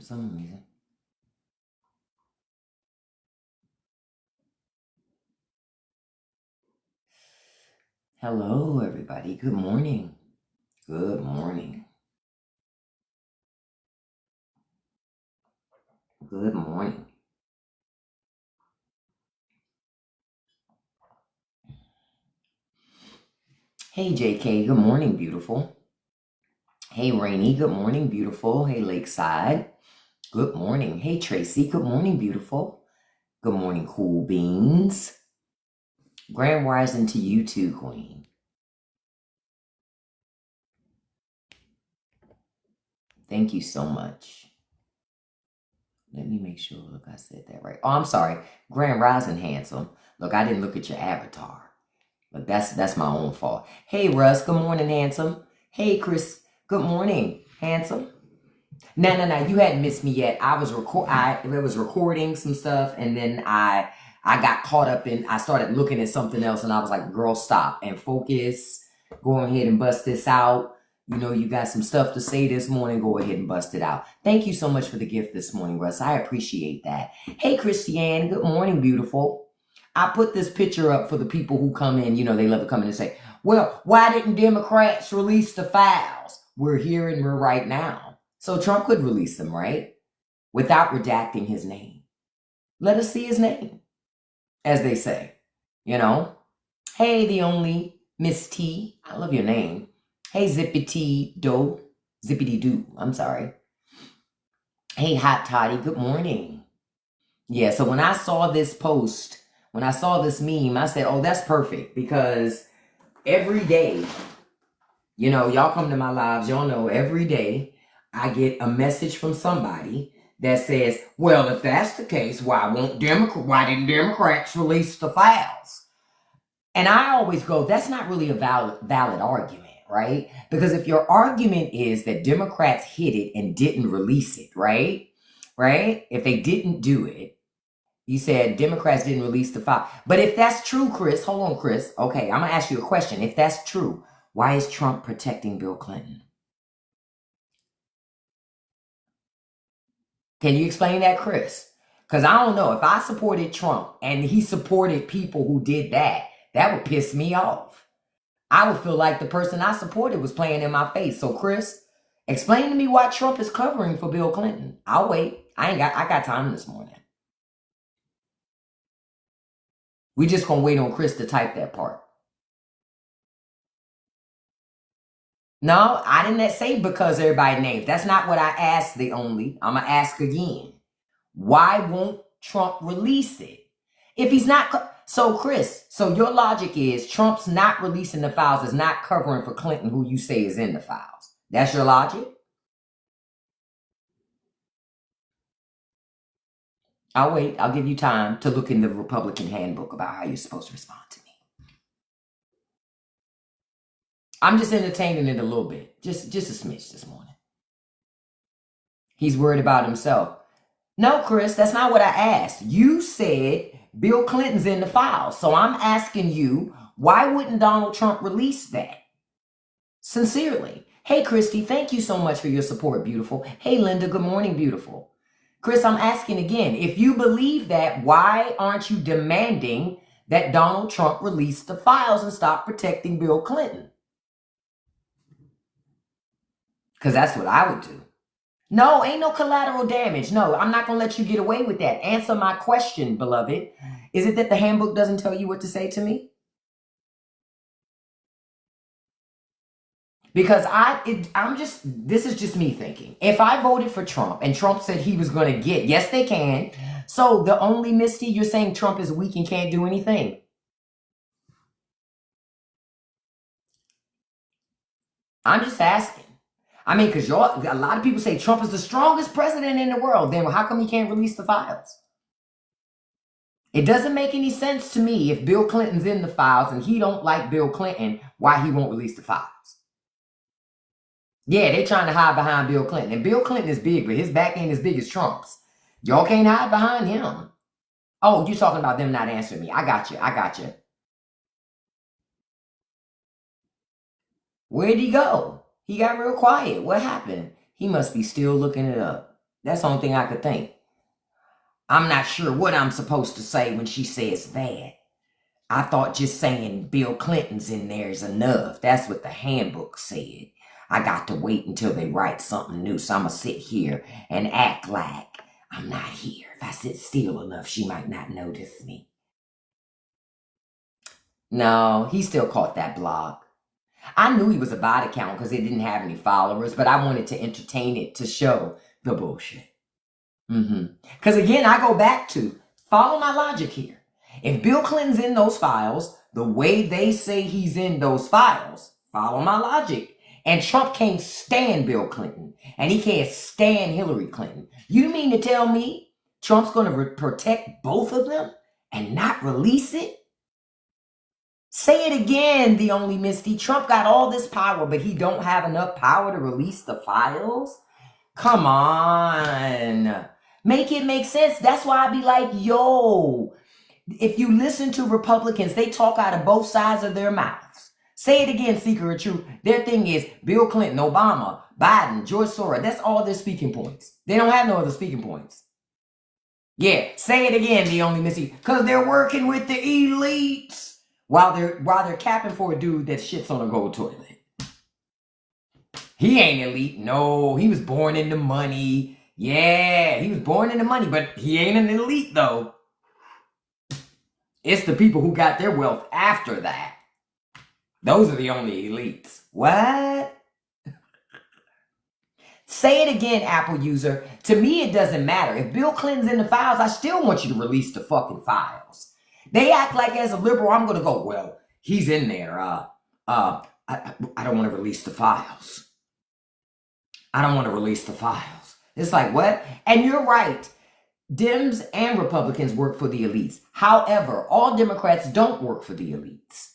some reason. Hello, everybody. Good morning. Good morning. Good morning. Hey, JK. Good morning, beautiful. Hey, Rainy. Good morning, beautiful. Hey, Lakeside. Good morning. Hey, Tracy. Good morning, beautiful. Good morning, Cool Beans. Grand rising to you too, Queen. Thank you so much. Let me make sure. Look, I said that right. Oh, I'm sorry. Grand rising, handsome. Look, I didn't look at your avatar. But that's my own fault. Hey, Russ. Good morning, handsome. Hey, Chris. Good morning, handsome. No. You hadn't missed me yet. I was recording some stuff, and then I got caught up in. I started looking at something else, and I was like, "Girl, stop and focus. Go ahead and bust this out. You know, you got some stuff to say this morning. Go ahead and bust it out." Thank you so much for the gift this morning, Russ. I appreciate that. Hey, Christiane. Good morning, beautiful. I put this picture up for the people who come in. You know, they love to come in and say, "Well, why didn't Democrats release the files?" We're here and we're right now. So Trump could release them, right? Without redacting his name. Let us see his name, as they say. You know? Hey, the only Miss T. I love your name. Hey, Zippity Doo. Zippity Doo. I'm sorry. Hey, Hot Toddy. Good morning. Yeah, so when I saw this post, when I saw this meme, I said, oh, that's perfect. Because every day, you know, y'all come to my lives, y'all know every day I get a message from somebody that says, well, if that's the case, why didn't Democrats release the files? And I always go, that's not really a valid argument, right? Because if your argument is that Democrats hid it and didn't release it, right? Right? If they didn't do it, you said Democrats didn't release the file. But if that's true, Chris, hold on, Chris. Okay, I'm going to ask you a question. If that's true, why is Trump protecting Bill Clinton? Can you explain that, Chris? Because I don't know. If I supported Trump and he supported people who did that, that would piss me off. I would feel like the person I supported was playing in my face. So, Chris, explain to me why Trump is covering for Bill Clinton. I'll wait. I got time this morning. We just gonna wait on Chris to type that part. No, I didn't say because everybody names. That's not what I asked the only. I'm gonna ask again. Why won't Trump release it? If he's not, so Chris, so your logic is Trump's not releasing the files is not covering for Clinton, who you say is in the files. That's your logic? I'll wait. I'll give you time to look in the Republican handbook about how you're supposed to respond to me. I'm just entertaining it a little bit. Just a smidge this morning. He's worried about himself. No, Chris, that's not what I asked. You said Bill Clinton's in the files. So I'm asking you, why wouldn't Donald Trump release that? Sincerely. Hey, Christy, thank you so much for your support, beautiful. Hey, Linda, good morning, beautiful. Chris, I'm asking again, if you believe that, why aren't you demanding that Donald Trump release the files and stop protecting Bill Clinton? Because that's what I would do. No, ain't no collateral damage. No, I'm not going to let you get away with that. Answer my question, beloved. Is it that the handbook doesn't tell you what to say to me? Because this is just me thinking. If I voted for Trump and Trump said he was going to get, yes, they can. So the only Misty, you're saying Trump is weak and can't do anything. I'm just asking. I mean, because a lot of people say Trump is the strongest president in the world. Then how come he can't release the files? It doesn't make any sense to me if Bill Clinton's in the files and he don't like Bill Clinton, why he won't release the files. Yeah, they trying to hide behind Bill Clinton. And Bill Clinton is big, but his back ain't as big as Trump's. Y'all can't hide behind him. Oh, you're talking about them not answering me. I got you. Where'd he go? He got real quiet. What happened? He must be still looking it up. That's the only thing I could think. I'm not sure what I'm supposed to say when she says that. I thought just saying Bill Clinton's in there is enough. That's what the handbook said. I got to wait until they write something new. So I'm going to sit here and act like I'm not here. If I sit still enough, she might not notice me. No, he still caught that blog. I knew he was a bot account because it didn't have any followers, but I wanted to entertain it to show the bullshit. Because again, I go back to follow my logic here. If Bill Clinton's in those files, the way they say he's in those files, follow my logic. And Trump can't stand Bill Clinton, and he can't stand Hillary Clinton. You mean to tell me Trump's going to protect both of them and not release it? Say it again, the only Misty. Trump got all this power, but he don't have enough power to release the files? Come on. Make it make sense. That's why I be like, yo, if you listen to Republicans, they talk out of both sides of their mouths. Say it again, Seeker of Truth. Their thing is Bill Clinton, Obama, Biden, George Soros. That's all their speaking points. They don't have no other speaking points. Yeah, say it again, the only Missy. Because they're working with the elites while they're capping for a dude that shits on a gold toilet. He ain't elite. No, he was born into money. Yeah, he was born into money, but he ain't an elite, though. It's the people who got their wealth after that. Those are the only elites. What? Say it again, Apple user. To me, it doesn't matter. If Bill Clinton's in the files, I still want you to release the fucking files. They act like as a liberal, I'm going to go, well, he's in there. I don't want to release the files. I don't want to release the files. It's like, what? And you're right. Dems and Republicans work for the elites. However, all Democrats don't work for the elites.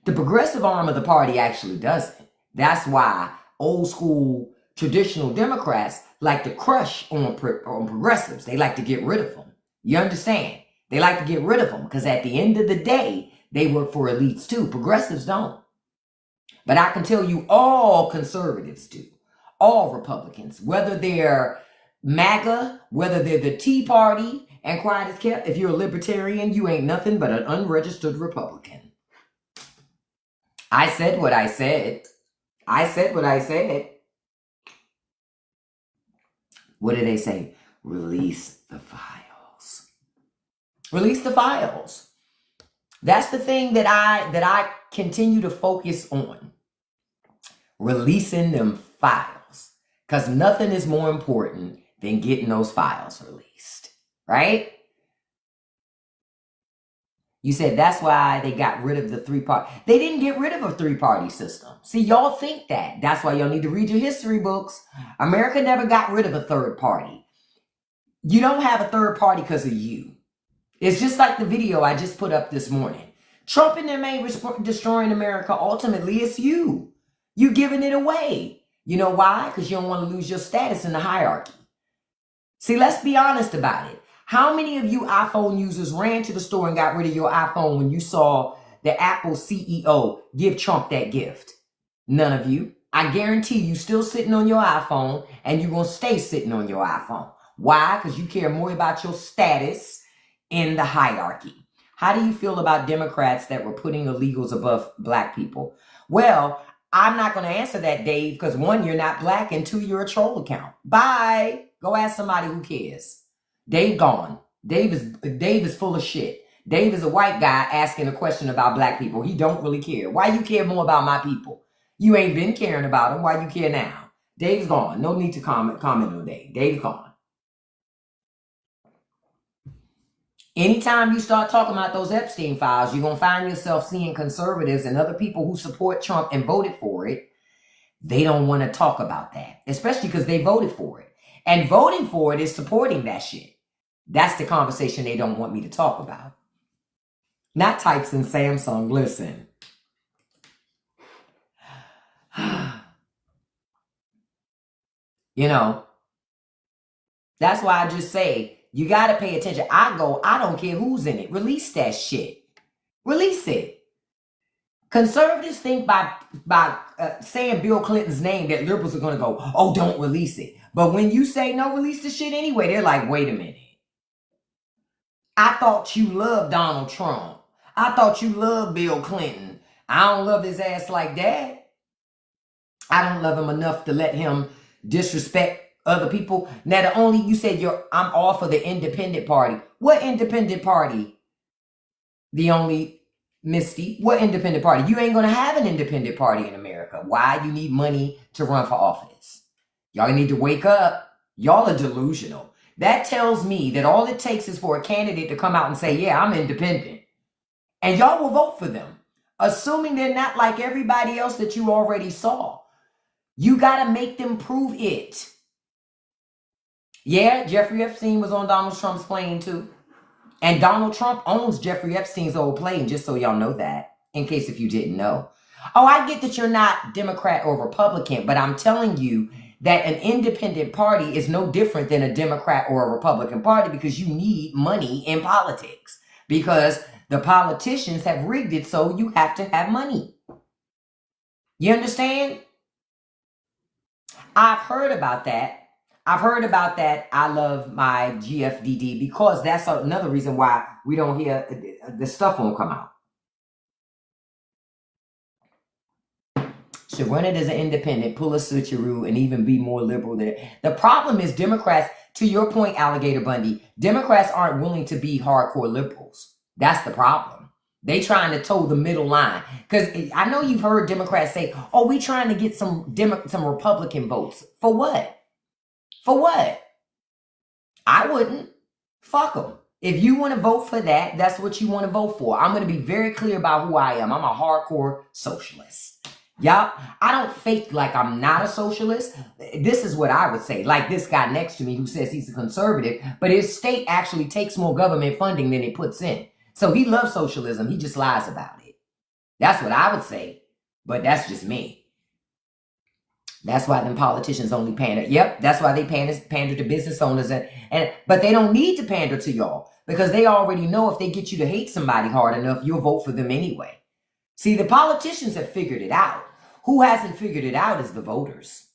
The progressive arm of the party actually doesn't. That's why old school traditional Democrats like to crush on progressives. They like to get rid of them. You understand? They like to get rid of them because at the end of the day, they work for elites too. Progressives don't. But I can tell you all conservatives do. All Republicans, whether they're MAGA, whether they're the Tea Party, and quiet is kept, if you're a libertarian, you ain't nothing but an unregistered Republican. I said what I said. I said what I said. What did they say? Release the files. Release the files. That's the thing that I continue to focus on. Releasing them files. Because nothing is more important than getting those files released. Right? You said that's why they got rid of the three-party. They didn't get rid of a three-party system. See, y'all think that. That's why y'all need to read your history books. America never got rid of a third party. You don't have a third party because of you. It's just like the video I just put up this morning. Trump and them ain't destroying America. Ultimately, it's you. You giving it away. You know why? Because you don't want to lose your status in the hierarchy. See, let's be honest about it. How many of you iPhone users ran to the store and got rid of your iPhone when you saw the Apple CEO give Trump that gift? None of you. I guarantee you still sitting on your iPhone and you're going to stay sitting on your iPhone. Why? Because you care more about your status in the hierarchy. How do you feel about Democrats that were putting illegals above black people? Well, I'm not going to answer that, Dave, because one, you're not black, and two, you're a troll account. Bye. Go ask somebody who cares. Dave gone. Dave is full of shit. Dave is a white guy asking a question about black people. He don't really care. Why you care more about my people? You ain't been caring about them. Why you care now? Dave's gone. No need to comment on Dave. Dave's gone. Anytime you start talking about those Epstein files, you're going to find yourself seeing conservatives and other people who support Trump and voted for it. They don't want to talk about that, especially because they voted for it. And voting for it is supporting that shit. That's the conversation they don't want me to talk about. Not types in Samsung. Listen. You know, that's why I just say, you got to pay attention. I don't care who's in it. Release that shit. Release it. Conservatives think by saying Bill Clinton's name that liberals are going to go, oh, don't release it. But when you say no, release the shit anyway, they're like, wait a minute. I thought you loved Donald Trump. I thought you loved Bill Clinton. I don't love his ass like that. I don't love him enough to let him disrespect other people. Now, you said I'm all for the independent party. What independent party? Misty, what independent party? You ain't going to have an independent party in America. Why? You need money to run for office. Y'all need to wake up. Y'all are delusional. That tells me that all it takes is for a candidate to come out and say, yeah, I'm independent. And y'all will vote for them, assuming they're not like everybody else that you already saw. You got to make them prove it. Yeah, Jeffrey Epstein was on Donald Trump's plane too. And Donald Trump owns Jeffrey Epstein's old plane, just so y'all know that, in case if you didn't know. Oh, I get that you're not Democrat or Republican, but I'm telling you that an independent party is no different than a Democrat or a Republican party because you need money in politics. Because the politicians have rigged it so you have to have money. You understand? I've heard about that. I love my GFDD because that's another reason why we don't hear the stuff won't come out. Should run it as an independent, pull a switcheroo, and even be more liberal than it. The problem is Democrats, to your point, Alligator Bundy, Democrats aren't willing to be hardcore liberals. That's the problem. They trying to toe the middle line. Because I know you've heard Democrats say, oh, we trying to get some Republican votes. For what? For what? I wouldn't. Fuck them. If you want to vote for that, that's what you want to vote for. I'm going to be very clear about who I am. I'm a hardcore socialist. Y'all, I don't fake like I'm not a socialist. This is what I would say. Like this guy next to me who says he's a conservative, but his state actually takes more government funding than it puts in. So he loves socialism. He just lies about it. That's what I would say. But that's just me. That's why them politicians only pander. Yep, that's why they pander to business owners. But they don't need to pander to y'all because they already know if they get you to hate somebody hard enough, you'll vote for them anyway. See, the politicians have figured it out. Who hasn't figured it out is the voters.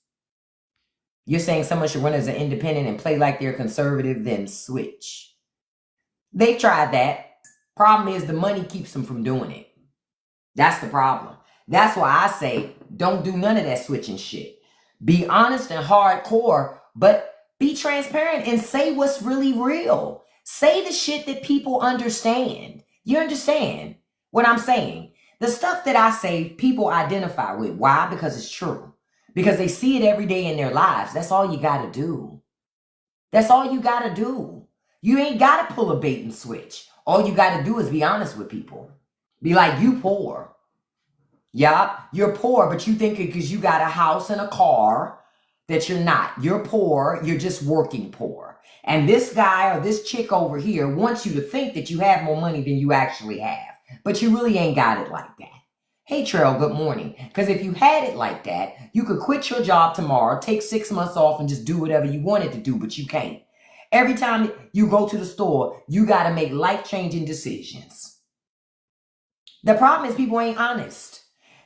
You're saying someone should run as an independent and play like they're conservative, then switch. They've tried that. Problem is the money keeps them from doing it. That's the problem. That's why I say don't do none of that switching shit. Be honest and hardcore, but be transparent and say what's really real. Say the shit that people understand. You understand what I'm saying? The stuff that I say, people identify with. Why? Because it's true. Because they see it every day in their lives. That's all you got to do. That's all you got to do. You ain't got to pull a bait and switch. All you got to do is be honest with people. Be like, you poor. Yeah, you're poor, but you think because you got a house and a car that you're not. You're poor. You're just working poor. And this guy or this chick over here wants you to think that you have more money than you actually have. But you really ain't got it like that. Hey, Cheryl, good morning. Because if you had it like that, you could quit your job tomorrow, take 6 months off and just do whatever you wanted to do, but you can't. Every time you go to the store, you got to make life-changing decisions. The problem is people ain't honest.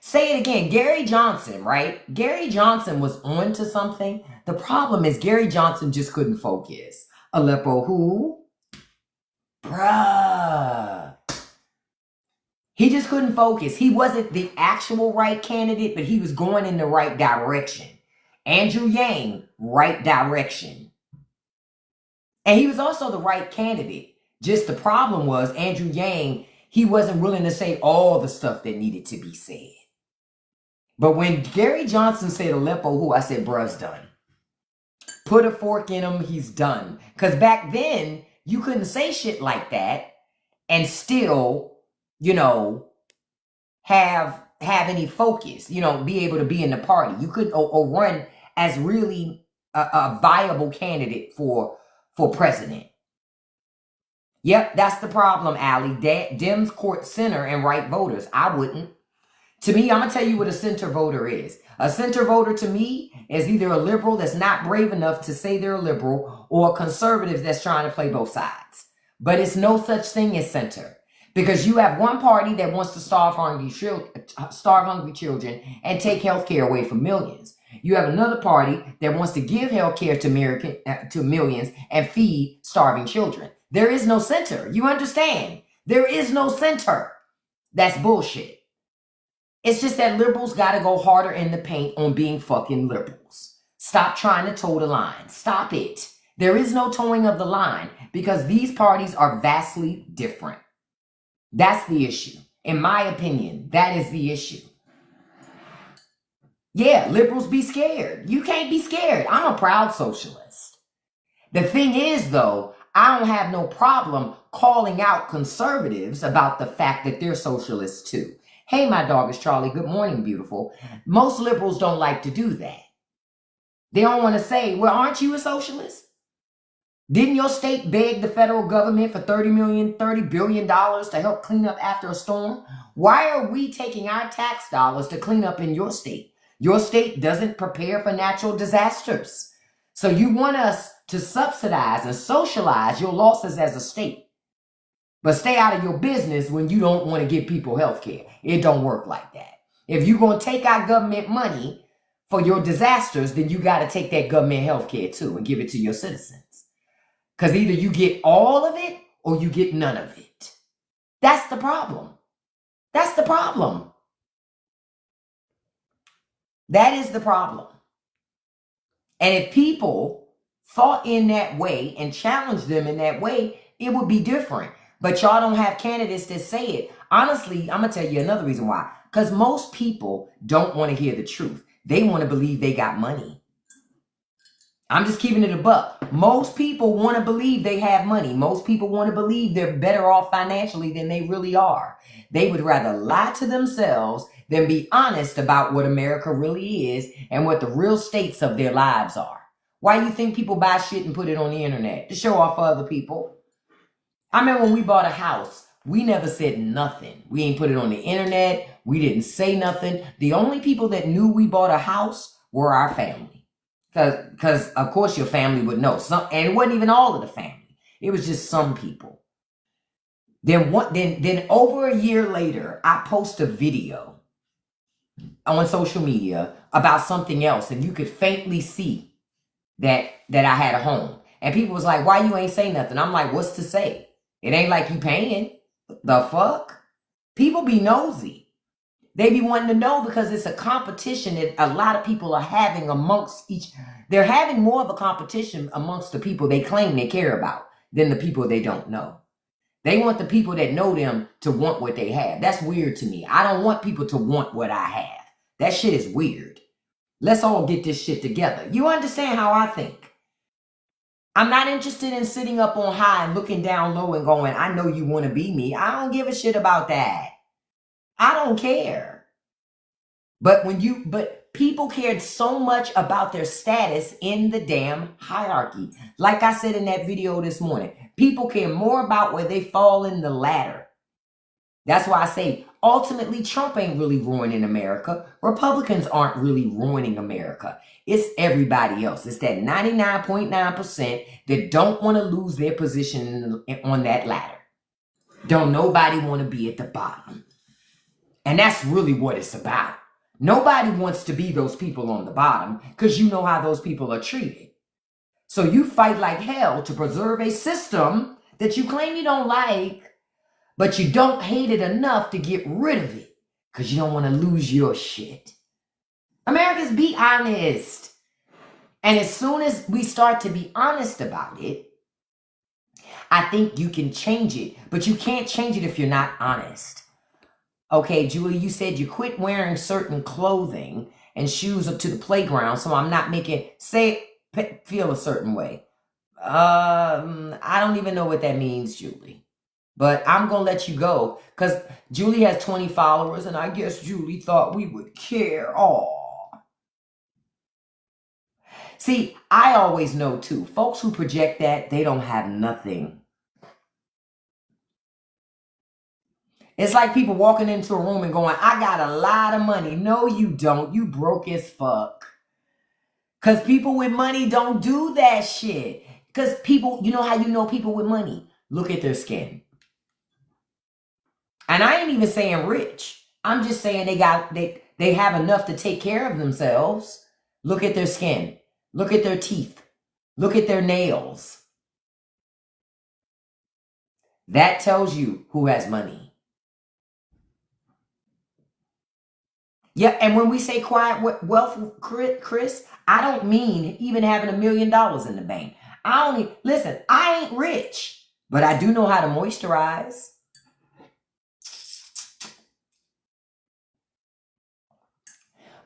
Say it again. Gary Johnson, right? Gary Johnson was on to something. The problem is Gary Johnson just couldn't focus. Aleppo who? Bruh. He just couldn't focus. He wasn't the actual right candidate, but he was going in the right direction. Andrew Yang, right direction. And he was also the right candidate. Just the problem was Andrew Yang, he wasn't willing to say all the stuff that needed to be said. But when Gary Johnson said Aleppo who, I said, bruh's done. Put a fork in him, he's done. Because back then, you couldn't say shit like that and still, have any focus, be able to be in the party. You couldn't or run as really a viable candidate for president. Yep, that's the problem, Allie. Dems court center and right voters. I wouldn't. To me, I'm going to tell you what a center voter is. A center voter to me is either a liberal that's not brave enough to say they're a liberal or a conservative that's trying to play both sides. But it's no such thing as center. Because you have one party that wants to starve hungry children and take health care away from millions. You have another party that wants to give health care to millions and feed starving children. There is no center. You understand? There is no center. That's bullshit. It's just that liberals got to go harder in the paint on being fucking liberals. Stop trying to toe the line. Stop it. There is no towing of the line because these parties are vastly different. That's the issue. In my opinion, that is the issue. Yeah, liberals be scared. You can't be scared. I'm a proud socialist. The thing is, though, I don't have no problem calling out conservatives about the fact that they're socialists too. Hey, my dog is Charlie. Good morning, beautiful. Most liberals don't like to do that. They don't want to say, well, aren't you a socialist? Didn't your state beg the federal government for $30 billion to help clean up after a storm? Why are we taking our tax dollars to clean up in your state? Your state doesn't prepare for natural disasters. So you want us to subsidize and socialize your losses as a state, but stay out of your business when you don't want to give people health care. It don't work like that. If you're going to take our government money for your disasters, then you got to take that government health care too and give it to your citizens. Because either you get all of it or you get none of it. That's the problem. That's the problem. That is the problem. And if people thought in that way and challenged them in that way, it would be different. But y'all don't have candidates that say it. Honestly, I'm going to tell you another reason why. Because most people don't want to hear the truth. They want to believe they got money. I'm just keeping it a buck. Most people want to believe they have money. Most people want to believe they're better off financially than they really are. They would rather lie to themselves than be honest about what America really is and what the real states of their lives are. Why do you think people buy shit and put it on the internet? To show off for other people. I remember when we bought a house, we never said nothing. We ain't put it on the internet. We didn't say nothing. The only people that knew we bought a house were our family. Because of course your family would know. And it wasn't even all of the family. It was just some people. Then over a year later, I post a video on social media about something else. And you could faintly see that I had a home. And people was like, why you ain't say nothing? I'm like, what's to say? It ain't like you paying. The fuck? People be nosy. They be wanting to know because it's a competition that a lot of people are having amongst they're having more of a competition amongst the people they claim they care about than the people they don't know. They want the people that know them to want what they have. That's weird to me. I don't want people to want what I have. That shit is weird. Let's all get this shit together. You understand how I think? I'm not interested in sitting up on high and looking down low and going, I know you want to be me. I don't give a shit about that. I don't care. But people cared so much about their status in the damn hierarchy. Like I said in that video this morning, people care more about where they fall in the ladder. That's why I say, ultimately, Trump ain't really ruining America. Republicans aren't really ruining America. It's everybody else. It's that 99.9% that don't want to lose their position on that ladder. Don't nobody want to be at the bottom. And that's really what it's about. Nobody wants to be those people on the bottom because you know how those people are treated. So you fight like hell to preserve a system that you claim you don't like, but you don't hate it enough to get rid of it because you don't want to lose your shit. Americans, be honest. And as soon as we start to be honest about it, I think you can change it. But you can't change it if you're not honest. Okay, Julie, you said you quit wearing certain clothing and shoes up to the playground, so I'm not feel a certain way. I don't even know what that means, Julie. But I'm going to let you go because Julie has 20 followers, and I guess Julie thought we would care. Aw. See, I always know, too, folks who project that, they don't have nothing. It's like people walking into a room and going, I got a lot of money. No, you don't. You broke as fuck. Because people with money don't do that shit. Because people, you know how you know people with money? Look at their skin. And I ain't even saying rich. I'm just saying they have enough to take care of themselves. Look at their skin. Look at their teeth. Look at their nails. That tells you who has money. Yeah, and when we say quiet wealth, Chris, I don't mean even having $1 million in the bank. Listen, I ain't rich, but I do know how to moisturize.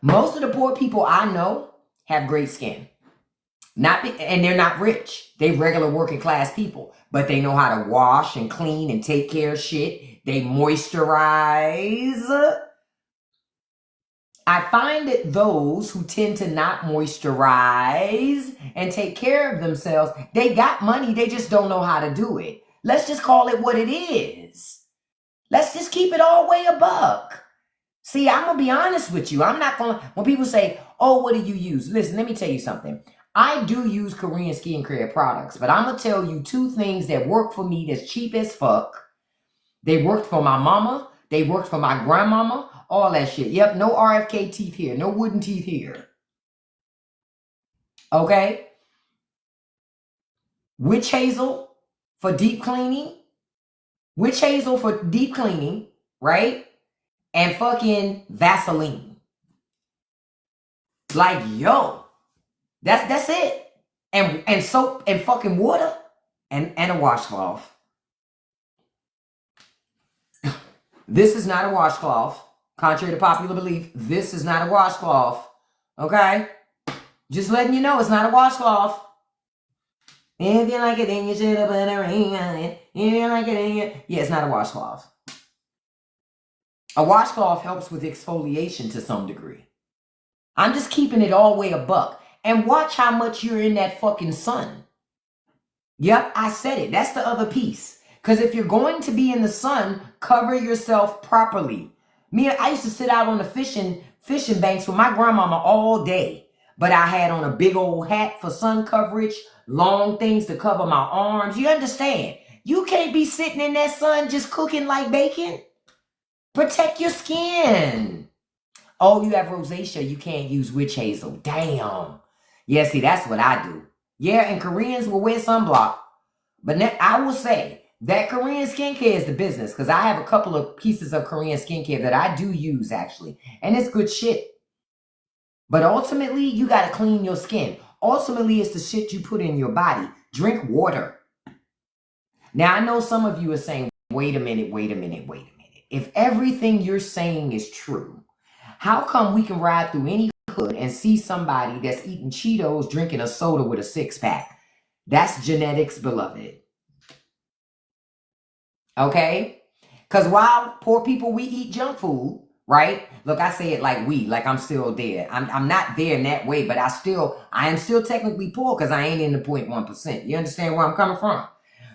Most of the poor people I know have great skin. And they're not rich. They regular working class people, but they know how to wash and clean and take care of shit. They moisturize. I find that those who tend to not moisturize and take care of themselves, they got money, they just don't know how to do it. Let's just call it what it is. Let's just keep it all way a buck. See, I'm going to be honest with you. I'm not going to, when people say, oh, what do you use? Listen, let me tell you something. I do use Korean skincare products, but I'm going to tell you 2 things that work for me that's cheap as fuck. They worked for my mama. They worked for my grandmama. All that shit. Yep, no RFK teeth here. No wooden teeth here. Okay? Witch hazel for deep cleaning. Witch hazel for deep cleaning, right? And fucking Vaseline. Like, yo. That's it. And soap and fucking water and a washcloth. This is not a washcloth. Contrary to popular belief, this is not a washcloth. Okay? Just letting you know it's not a washcloth. If you like it, then you should have put a ring on it. If you like it, then you... Yeah, it's not a washcloth. A washcloth helps with exfoliation to some degree. I'm just keeping it all way a buck. And watch how much you're in that fucking sun. Yep, I said it. That's the other piece. Because if you're going to be in the sun, cover yourself properly. I used to sit out on the fishing banks with my grandmama all day. But I had on a big old hat for sun coverage, long things to cover my arms. You understand? You can't be sitting in that sun just cooking like bacon. Protect your skin. Oh, you have rosacea. You can't use witch hazel. Damn. Yeah, see, that's what I do. Yeah, and Koreans will wear sunblock. But I will say that Korean skincare is the business, because I have a couple of pieces of Korean skincare that I do use, actually. And it's good shit. But ultimately, you got to clean your skin. Ultimately, it's the shit you put in your body. Drink water. Now, I know some of you are saying, wait a minute. If everything you're saying is true, how come we can ride through any hood and see somebody that's eating Cheetos drinking a soda with a 6-pack? That's genetics, beloved. Okay? Because while poor people, we eat junk food, right? Look, I say it like I'm still there. I'm not there in that way, but I am still technically poor because I ain't in the 0.1%. You understand where I'm coming from?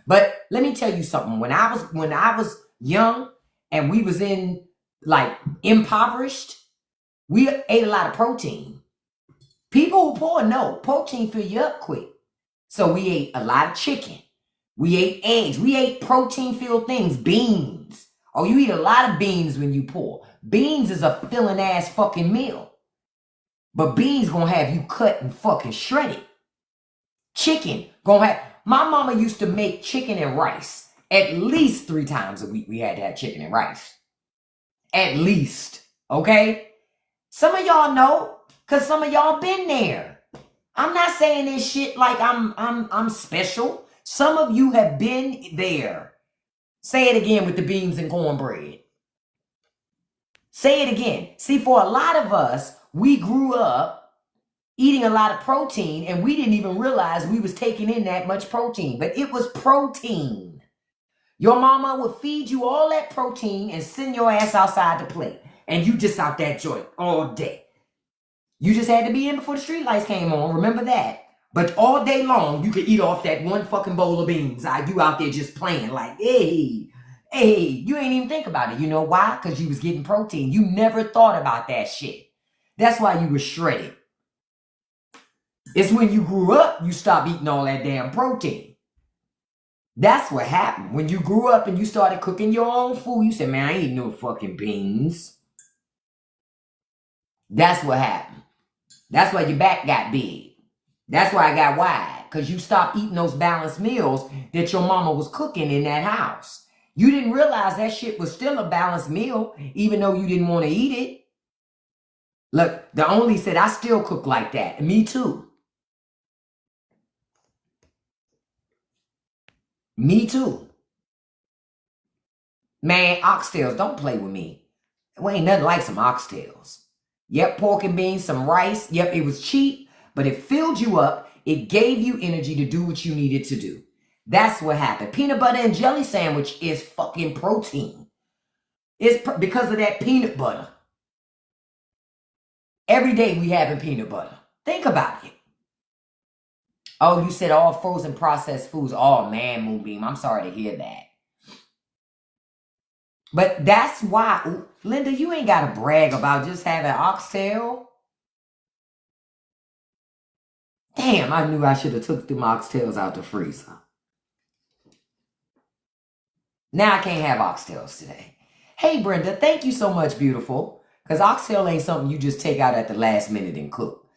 But let me tell you something. When I was young and we was in impoverished, we ate a lot of protein. People who poor know protein fill you up quick. So we ate a lot of chicken. We ate eggs. We ate protein-filled things. Beans. Oh, you eat a lot of beans when you poor. Beans is a filling ass fucking meal. But beans gonna have you cut and fucking shredded. Chicken gonna have... My mama used to make chicken and rice. At least 3 times a week we had to have chicken and rice. At least. Okay? Some of y'all know, because some of y'all been there. I'm not saying this shit like I'm special. Some of you have been there. Say it again with the beans and cornbread. Say it again. See, for a lot of us, we grew up eating a lot of protein and we didn't even realize we was taking in that much protein. But it was protein. Your mama would feed you all that protein and send your ass outside to play. And you just out that joint all day. You just had to be in before the street lights came on. Remember that. But all day long, you could eat off that one fucking bowl of beans. You out there just playing like, hey, you ain't even think about it. You know why? Because you was getting protein. You never thought about that shit. That's why you were shredded. It's when you grew up, you stopped eating all that damn protein. That's what happened. When you grew up and you started cooking your own food, you said, man, I ain't no fucking beans. That's what happened. That's why your back got big. That's why I got wide. Because you stopped eating those balanced meals that your mama was cooking in that house. You didn't realize that shit was still a balanced meal, even though you didn't want to eat it. Look, the only said, I still cook like that. Me too. Me too. Man, oxtails, don't play with me. It ain't nothing like some oxtails. Yep, pork and beans, some rice. Yep, it was cheap, but it filled you up. It gave you energy to do what you needed to do. That's what happened. Peanut butter and jelly sandwich is fucking protein. It's because of that peanut butter. Every day we having peanut butter. Think about it. Oh, you said all frozen processed foods. Oh, man, Moonbeam, I'm sorry to hear that. But that's why, Linda, you ain't got to brag about just having oxtail. Damn, I knew I should have took them oxtails out the freezer. Now I can't have oxtails today. Hey, Brenda, thank you so much, beautiful. Because oxtail ain't something you just take out at the last minute and cook.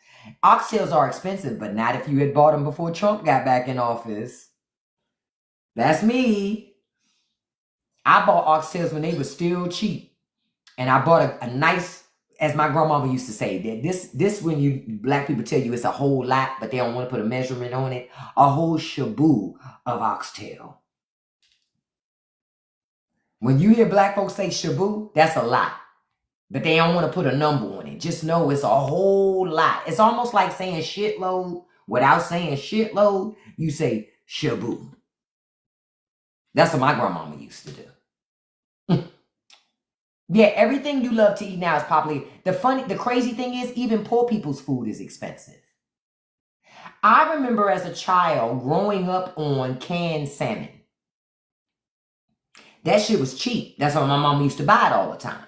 Oxtails are expensive, but not if you had bought them before Trump got back in office. That's me. I bought oxtails when they were still cheap. And I bought a nice, as my grandmama used to say, that this when you black people tell you it's a whole lot, but they don't want to put a measurement on it, a whole shaboo of oxtail. When you hear black folks say shaboo, that's a lot. But they don't want to put a number on it. Just know it's a whole lot. It's almost like saying shitload without saying shitload. You say shaboo. That's what my grandmama used to do. Yeah, everything you love to eat now is popular. The crazy thing is, even poor people's food is expensive. I remember as a child growing up on canned salmon. That shit was cheap. That's why my mom used to buy it all the time.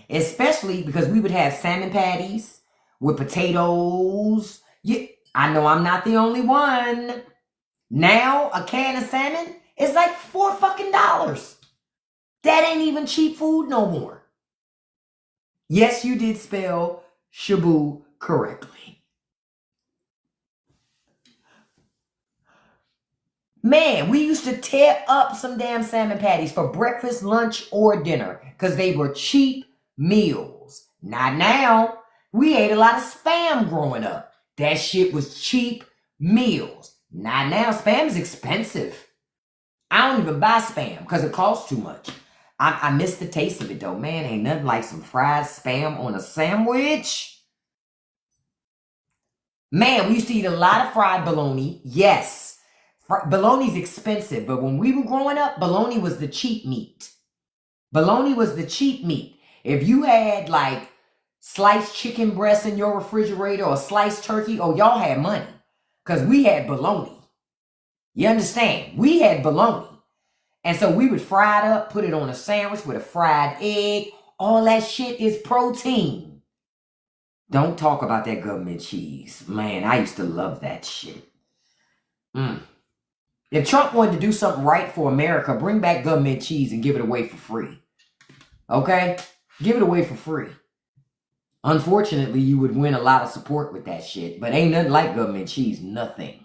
Especially because we would have salmon patties with potatoes. Yeah, I know I'm not the only one. Now, a can of salmon is like $4 fucking. That ain't even cheap food no more. Yes, you did spell shaboo correctly. Man, we used to tear up some damn salmon patties for breakfast, lunch, or dinner because they were cheap meals. Not now. We ate a lot of Spam growing up. That shit was cheap meals. Not now. Spam is expensive. I don't even buy Spam because it costs too much. I miss the taste of it though. Man, ain't nothing like some fried Spam on a sandwich. Man, we used to eat a lot of fried bologna. Yes. Bologna's expensive, but when we were growing up, bologna was the cheap meat. Bologna was the cheap meat. If you had like sliced chicken breast in your refrigerator or sliced turkey, oh, y'all had money. Because we had bologna. You understand? We had bologna. And so we would fry it up, put it on a sandwich with a fried egg. All that shit is protein. Don't talk about that government cheese. Man, I used to love that shit. If Trump wanted to do something right for America, bring back government cheese and give it away for free. Okay? Give it away for free. Unfortunately, you would win a lot of support with that shit, but ain't nothing like government cheese. Nothing.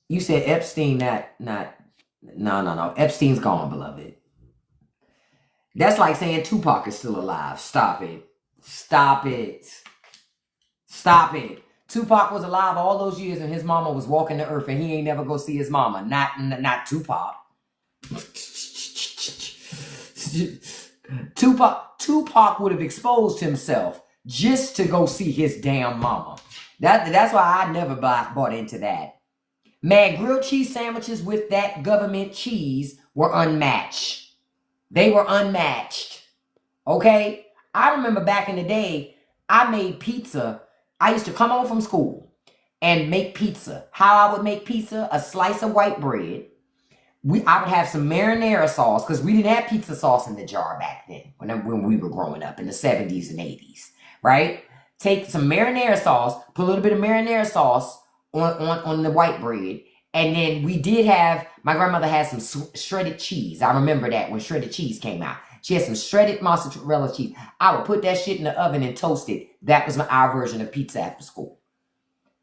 You said Epstein, no. Epstein's gone, beloved. That's like saying Tupac is still alive. Stop it. Stop it. Stop it. Tupac was alive all those years and his mama was walking the earth and he ain't never go see his mama. Not Tupac. Tupac would have exposed himself just to go see his damn mama. That's why I never bought into that. Man, grilled cheese sandwiches with that government cheese were unmatched. They were unmatched. Okay? I remember back in the day, I made pizza. I used to come home from school and make pizza. How I would make pizza? A slice of white bread. I would have some marinara sauce because we didn't have pizza sauce in the jar back then when we were growing up in the 70s and 80s, right? Take some marinara sauce, put a little bit of marinara sauce on the white bread, And then we did have, my grandmother had some shredded cheese. I remember that when shredded cheese came out. She had some shredded mozzarella cheese. I would put that shit in the oven and toast it. That was our version of pizza after school.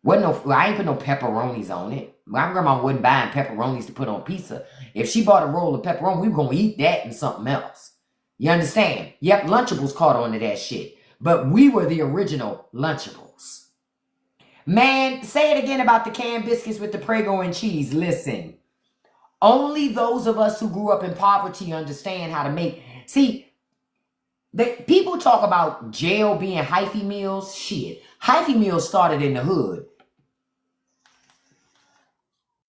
I ain't put no pepperonis on it. My grandma wasn't buying pepperonis to put on pizza. If she bought a roll of pepperoni, we were going to eat that and something else. You understand? Yep, Lunchables caught on to that shit. But we were the original Lunchables. Man, say it again about the canned biscuits with the Prego and cheese. Listen, only those of us who grew up in poverty understand how to make... See, people talk about jail being hyphy meals. Shit. Hyphy meals started in the hood.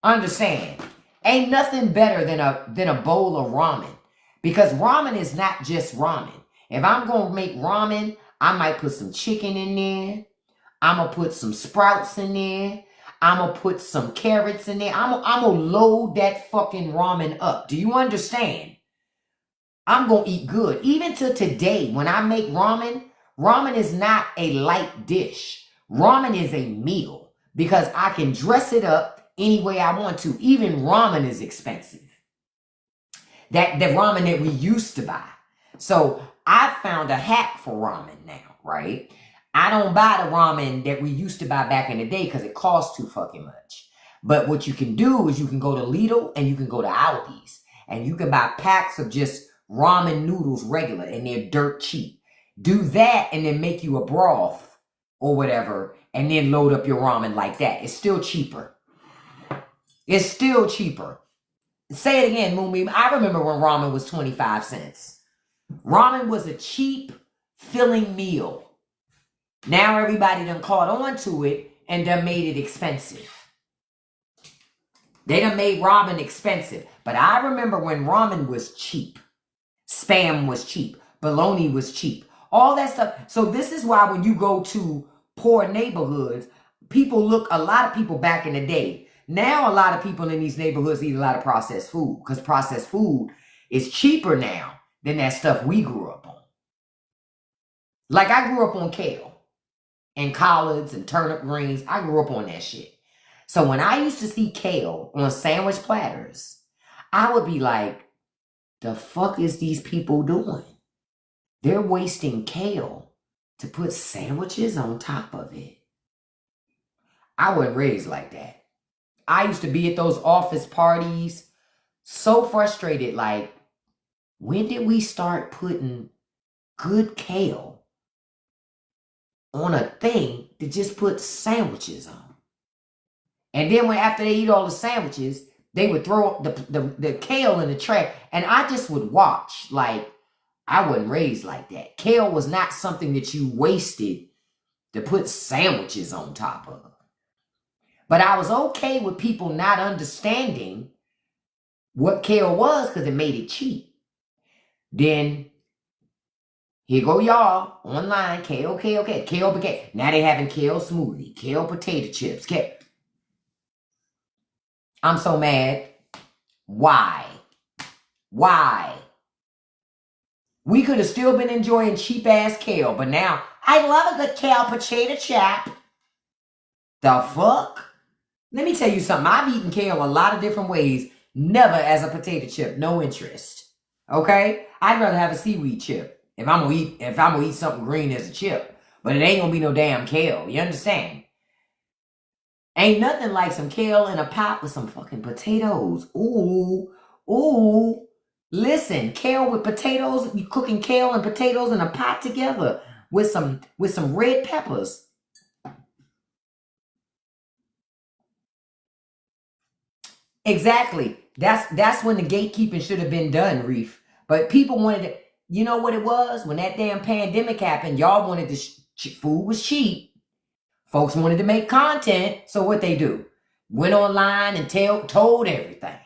Understand? Ain't nothing better than a bowl of ramen. Because ramen is not just ramen. If I'm going to make ramen, I might put some chicken in there. I'm going to put some sprouts in there. I'm going to put some carrots in there. I'm going to load that fucking ramen up. Do you understand? I'm going to eat good. Even to today, when I make ramen, ramen is not a light dish. Ramen is a meal because I can dress it up any way I want to. Even ramen is expensive. The ramen that we used to buy. So I found a hack for ramen now, right? I don't buy the ramen that we used to buy back in the day because it costs too fucking much. But what you can do is you can go to Lidl and you can go to Aldi's and you can buy packs of just ramen noodles regular and they're dirt cheap. Do that and then make you a broth or whatever and then load up your ramen like that. It's still cheaper. It's still cheaper. Say it again, Moonbeam. I remember when ramen was 25 cents. Ramen was a cheap, filling meal. Now everybody done caught on to it and done made it expensive. They done made ramen expensive. But I remember when ramen was cheap. Spam was cheap. Bologna was cheap. All that stuff. So this is why when you go to poor neighborhoods, a lot of people back in the day, now a lot of people in these neighborhoods eat a lot of processed food because processed food is cheaper now than that stuff we grew up on. Like I grew up on kale and collards and turnip greens. I grew up on that shit. So when I used to see kale on sandwich platters, I would be like, the fuck is these people doing? They're wasting kale to put sandwiches on top of it. I wasn't raised like that. I used to be at those office parties so frustrated, like, when did we start putting good kale on a thing to just put sandwiches on? And then after they eat all the sandwiches, they would throw the kale in the trash. And I just would watch, like, I wasn't raised like that. Kale was not something that you wasted to put sandwiches on top of. But I was okay with people not understanding what kale was because it made it cheap. Then, here go y'all, online, kale. Now they having kale smoothie, kale potato chips, kale. I'm so mad. Why? We could have still been enjoying cheap-ass kale, but now, I love a good kale potato chip. The fuck? Let me tell you something. I've eaten kale a lot of different ways. Never as a potato chip. No interest. Okay? I'd rather have a seaweed chip if I'm gonna eat something green as a chip. But it ain't gonna be no damn kale. You understand? Ain't nothing like some kale in a pot with some fucking potatoes. Ooh. Listen, kale with potatoes. You cooking kale and potatoes in a pot together with some red peppers. Exactly. That's when the gatekeeping should have been done, Reef. But people wanted to, you know what it was? When that damn pandemic happened, y'all wanted to, food was cheap. Folks wanted to make content. So what they do? Went online and told everything.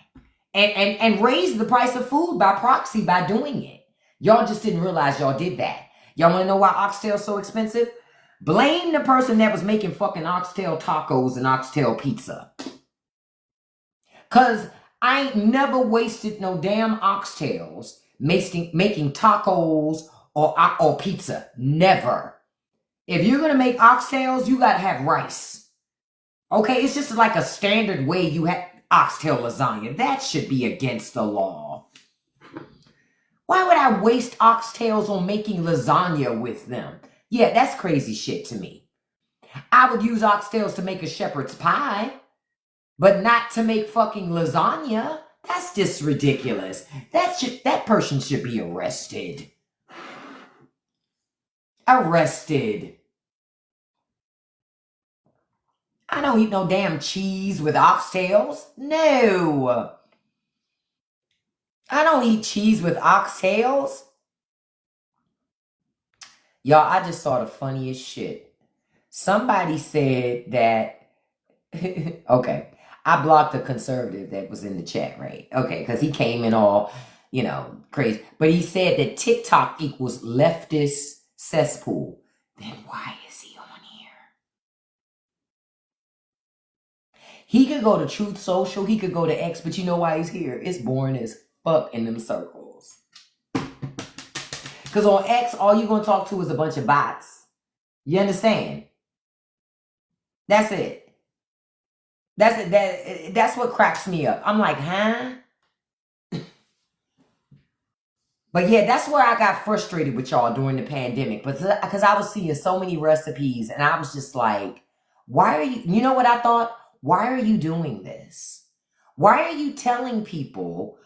And raised the price of food by proxy by doing it. Y'all just didn't realize y'all did that. Y'all want to know why oxtail's so expensive? Blame the person that was making fucking oxtail tacos and oxtail pizza. Because I ain't never wasted no damn oxtails making tacos or pizza. Never. If you're going to make oxtails, you got to have rice. Okay? It's just like a standard way you have. oxtail lasagna. That should be against the law. Why would I waste oxtails on making lasagna with them? Yeah, that's crazy shit to me. I would use oxtails to make a shepherd's pie, but not to make fucking lasagna. That's just ridiculous. That person should be arrested. Arrested. I don't eat no damn cheese with oxtails. No. I don't eat cheese with oxtails. Y'all, I just saw the funniest shit. Somebody said that, okay, I blocked a conservative that was in the chat, right? Okay, because he came in all, crazy. But he said that TikTok equals leftist cesspool. Then why is he on here? He could go to Truth Social, he could go to X, but you know why he's here? It's boring as fuck in them circles. Because on X, all you're going to talk to is a bunch of bots. You understand? That's it. That's it. That's what cracks me up. I'm like, huh? But yeah, that's where I got frustrated with y'all during the pandemic. But because I was seeing so many recipes and I was just like, why are you know what I thought? Why are you doing this? Why are you telling people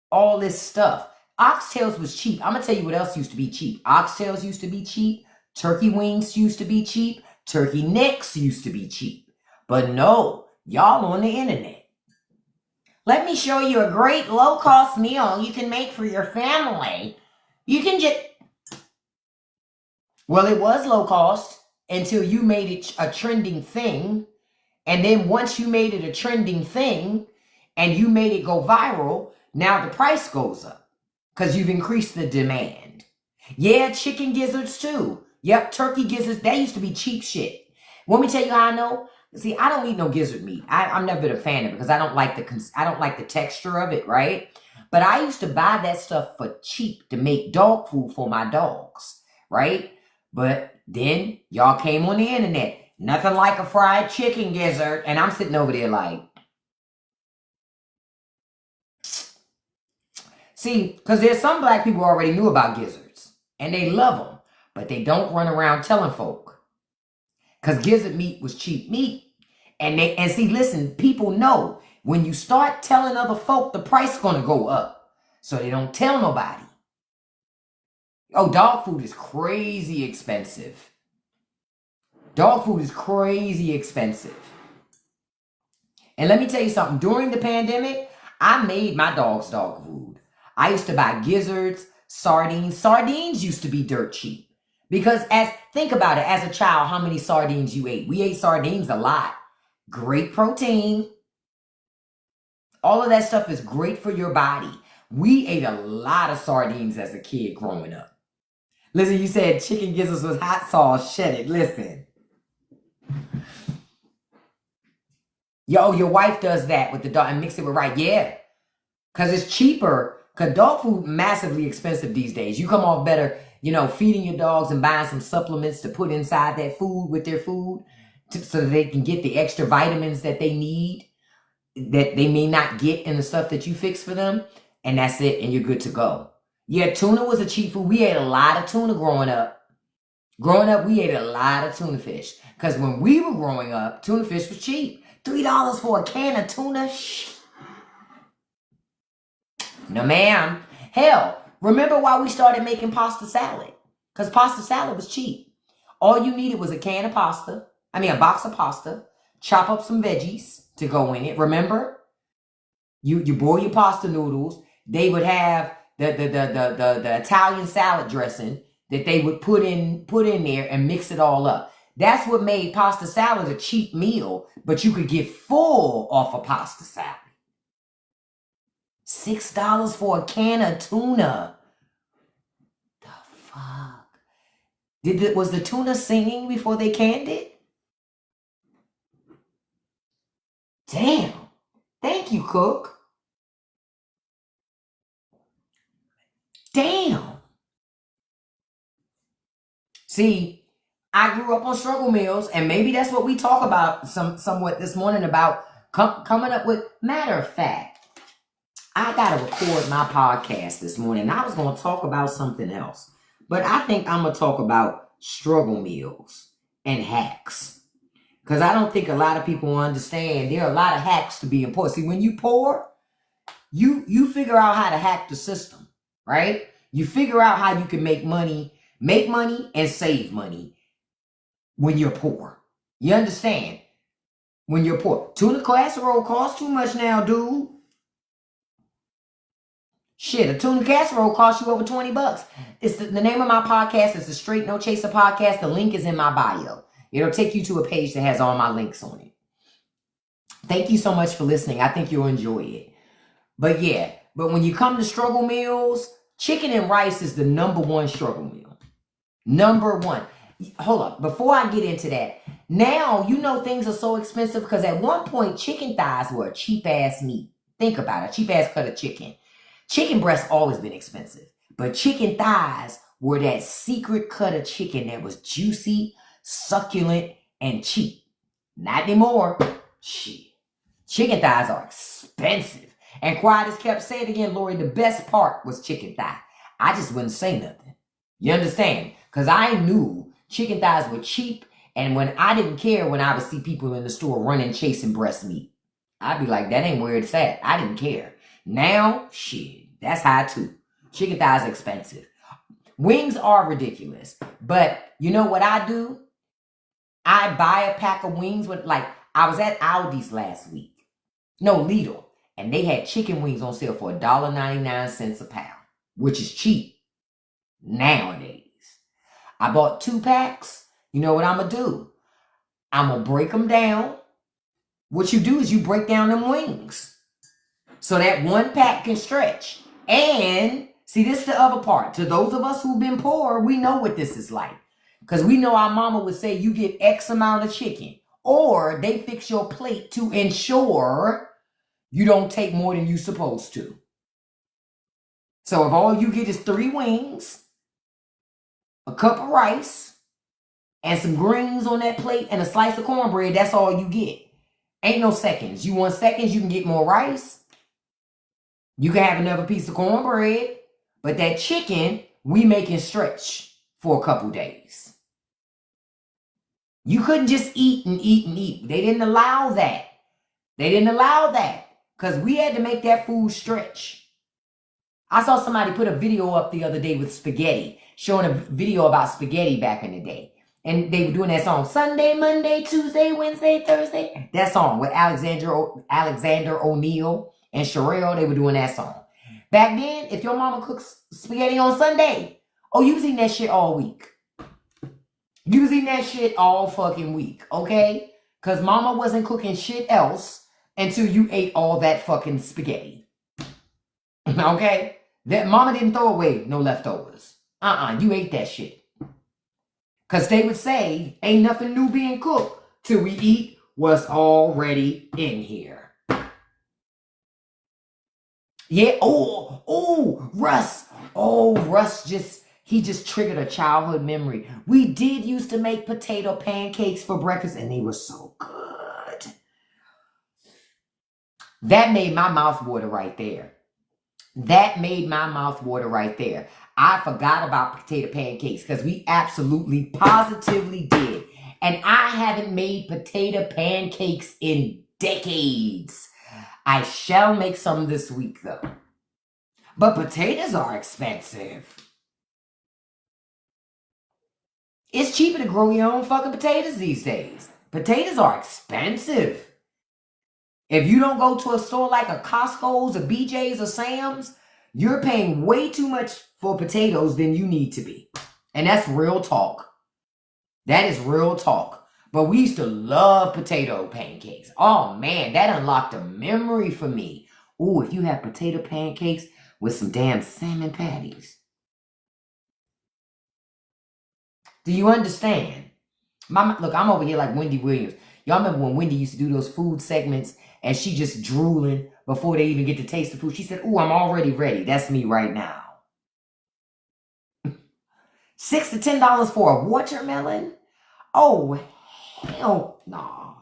all this stuff? Oxtails was cheap. I'm going to tell you what else used to be cheap. Oxtails used to be cheap. Turkey wings used to be cheap. Turkey necks used to be cheap. But no, y'all on the internet. Let me show you a great low-cost meal you can make for your family. You can just... Well, it was low-cost until you made it a trending thing. And then once you made it a trending thing and you made it go viral, now the price goes up. Because you've increased the demand. Yeah, chicken gizzards too. Yep, turkey gizzards. That used to be cheap shit. Want me to tell you how I know? See, I don't eat no gizzard meat. I've never been a fan of it because I don't like the texture of it, right? But I used to buy that stuff for cheap to make dog food for my dogs, right? But then y'all came on the internet. Nothing like a fried chicken gizzard. And I'm sitting over there like, see, because there's some black people who already knew about gizzards. And they love them. But they don't run around telling folk. Because gizzard meat was cheap meat. And see, listen, people know when you start telling other folk, the price is going to go up. So they don't tell nobody. Oh, dog food is crazy expensive. Dog food is crazy expensive. And let me tell you something. During the pandemic, I made my dogs dog food. I used to buy gizzards, sardines. Sardines used to be dirt cheap. Because think about it, as a child, how many sardines you ate? We ate sardines a lot. Great protein. All of that stuff is great for your body. We ate a lot of sardines as a kid growing up. Listen, you said chicken gizzards with hot sauce. Shut it. Listen. Yo, your wife does that with the dog and mix it with rice. Yeah. Because it's cheaper. Because dog food massively expensive these days. You come off better, feeding your dogs and buying some supplements to put inside that food with their food so that they can get the extra vitamins that they need that they may not get in the stuff that you fix for them. And that's it. And you're good to go. Yeah, tuna was a cheap food. We ate a lot of tuna growing up. Growing up, we ate a lot of tuna fish. Because when we were growing up, tuna fish was cheap. $3 for a can of tuna. Shh. No, ma'am. Hell, remember why we started making pasta salad? Because pasta salad was cheap. All you needed was a box of pasta, chop up some veggies to go in it. Remember? You boil your pasta noodles. They would have the Italian salad dressing that they would put in there and mix it all up. That's what made pasta salad a cheap meal, but you could get full off of pasta salad. $6 for a can of tuna. The fuck? Was the tuna singing before they canned it? Damn. Thank you, cook. Damn. See, I grew up on struggle meals, and maybe that's what we talk about somewhat this morning about coming up with, matter of fact, I got to record my podcast this morning. I was going to talk about something else, but I think I'm going to talk about struggle meals and hacks. Because I don't think a lot of people understand there are a lot of hacks to being poor. See, when you poor, you figure out how to hack the system, right? You figure out how you can make money and save money when you're poor. You understand? When you're poor. Tuna casserole costs too much now, dude. Shit, a tuna casserole costs you over $20. It's the name of my podcast is the Straight No Chaser Podcast. The link is in my bio. It'll take you to a page that has all my links on it. Thank you so much for listening. I think you'll enjoy it. But yeah, but when you come to struggle meals, chicken and rice is the number one struggle meal. Number one. Hold up. Before I get into that, now you know things are so expensive because at one point chicken thighs were a cheap ass meat. Think about it. A cheap ass cut of chicken. Chicken breasts always been expensive. But chicken thighs were that secret cut of chicken that was juicy, succulent, and cheap. Not anymore. Shit. Chicken thighs are expensive. And quiet as kept saying again, Lori, the best part was chicken thigh. I just wouldn't say nothing. You understand? Because I knew chicken thighs were cheap. And when I didn't care when I would see people in the store running, chasing breast meat. I'd be like, that ain't where it's at. I didn't care. Now, shit, that's high too. Chicken thighs are expensive. Wings are ridiculous. But you know what I do? I buy a pack of wings with, like, I was at Aldi's last week. No, Lidl. And they had chicken wings on sale for $1.99 a pound, which is cheap nowadays. I bought 2 packs. You know what I'm going to do? I'm going to break them down. What you do is you break down them wings so that 1 pack can stretch. And see, this is the other part. To those of us who've been poor, we know what this is like. Because we know our mama would say you get X amount of chicken. Or they fix your plate to ensure you don't take more than you're supposed to. So if all you get is 3 wings, a cup of rice, and some greens on that plate, and a slice of cornbread, that's all you get. Ain't no seconds. You want seconds, you can get more rice. You can have another piece of cornbread. But that chicken, we make it stretch for a couple days. You couldn't just eat and eat and eat. They didn't allow that. They didn't allow that. Because we had to make that food stretch. I saw somebody put a video up the other day with spaghetti, showing a video about spaghetti back in the day. And they were doing that song, Sunday, Monday, Tuesday, Wednesday, Thursday. That song with Alexander O'Neal and Sherelle, they were doing that song. Back then, if your mama cooks spaghetti on Sunday, oh, you was eating that shit all week. You was eating that shit all fucking week, okay? Because mama wasn't cooking shit else until you ate all that fucking spaghetti. Okay? That mama didn't throw away no leftovers. You ate that shit. Because they would say, ain't nothing new being cooked till we eat what's already in here. Yeah, Russ. Oh, Russ he just triggered a childhood memory. We did used to make potato pancakes for breakfast, and they were so good. That made my mouth water right there. That made my mouth water right there. I forgot about potato pancakes because we absolutely, positively did. And I haven't made potato pancakes in decades. I shall make some this week, though. But potatoes are expensive. It's cheaper to grow your own fucking potatoes these days. Potatoes are expensive. If you don't go to a store like a Costco's, a BJ's, or Sam's, you're paying way too much for potatoes than you need to be. And that's real talk. That is real talk. But we used to love potato pancakes. Oh, man, that unlocked a memory for me. Ooh, if you have potato pancakes with some damn salmon patties. Do you understand? Look, I'm over here like Wendy Williams. Y'all remember when Wendy used to do those food segments and she just drooling before they even get to taste the food? She said, ooh, I'm already ready. That's me right now. $6 to $10 for a watermelon? Oh, hell no.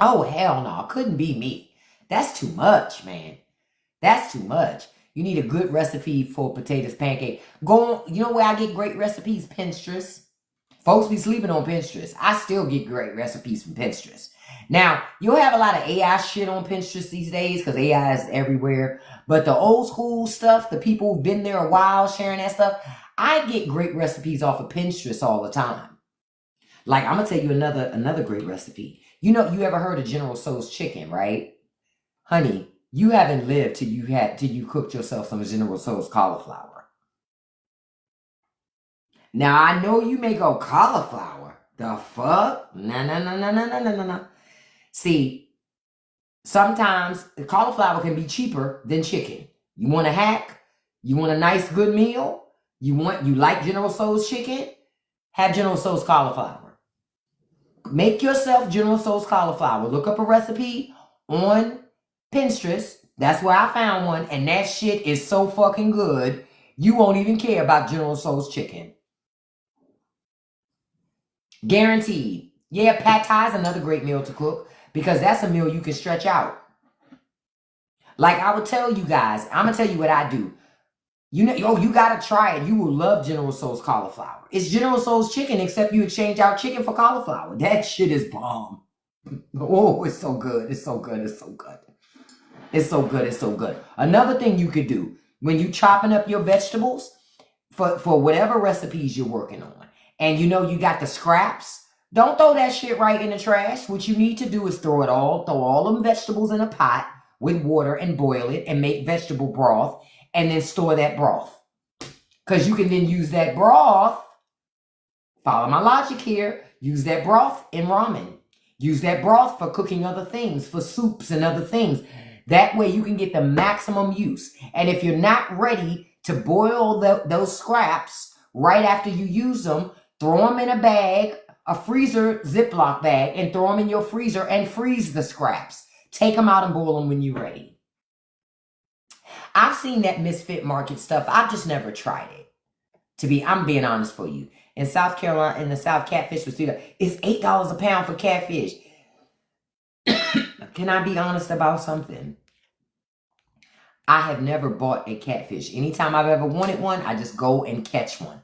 Oh, hell no. Couldn't be me. That's too much, man. That's too much. You need a good recipe for potatoes pancake. Go on, you know where I get great recipes? Pinterest. Folks be sleeping on Pinterest. I still get great recipes from Pinterest. Now, you'll have a lot of AI shit on Pinterest these days because AI is everywhere. But the old school stuff, the people who've been there a while sharing that stuff, I get great recipes off of Pinterest all the time. Like, I'm gonna tell you another great recipe. You know, you ever heard of General Tso's chicken, right? Honey, you haven't lived till you cooked yourself some General Tso's cauliflower. Now I know you may go cauliflower. The fuck? No. See, sometimes the cauliflower can be cheaper than chicken. You want a hack? You want a nice good meal? You like General Tso's chicken? Have General Tso's cauliflower. Make yourself General Tso's cauliflower. Look up a recipe on Pinterest. That's where I found one, and that shit is so fucking good. You won't even care about General Tso's chicken. Guaranteed. Yeah, pad thai is another great meal to cook because that's a meal you can stretch out. Like I would tell you guys, I'm gonna tell you what I do. You know, you gotta try it. You will love General Tso's cauliflower. It's General Tso's chicken, except you exchange out chicken for cauliflower. That shit is bomb. Oh, it's so good. It's so good. It's so good. It's so good. It's so good. Another thing you could do when you chopping up your vegetables for whatever recipes you're working on, and you know you got the scraps, don't throw that shit right in the trash. What you need to do is throw all them vegetables in a pot with water and boil it and make vegetable broth and then store that broth. Because you can then use that broth, follow my logic here, use that broth in ramen. Use that broth for cooking other things, for soups and other things. That way you can get the maximum use. And if you're not ready to boil those scraps right after you use them, throw them in a bag, a freezer Ziploc bag, and throw them in your freezer and freeze the scraps. Take them out and boil them when you're ready. I've seen that Misfit Market stuff. I've just never tried it. I'm being honest for you. In South Carolina, in the South, catfish was $3. It's $8 a pound for catfish. Can I be honest about something? I have never bought a catfish. Anytime I've ever wanted one, I just go and catch one.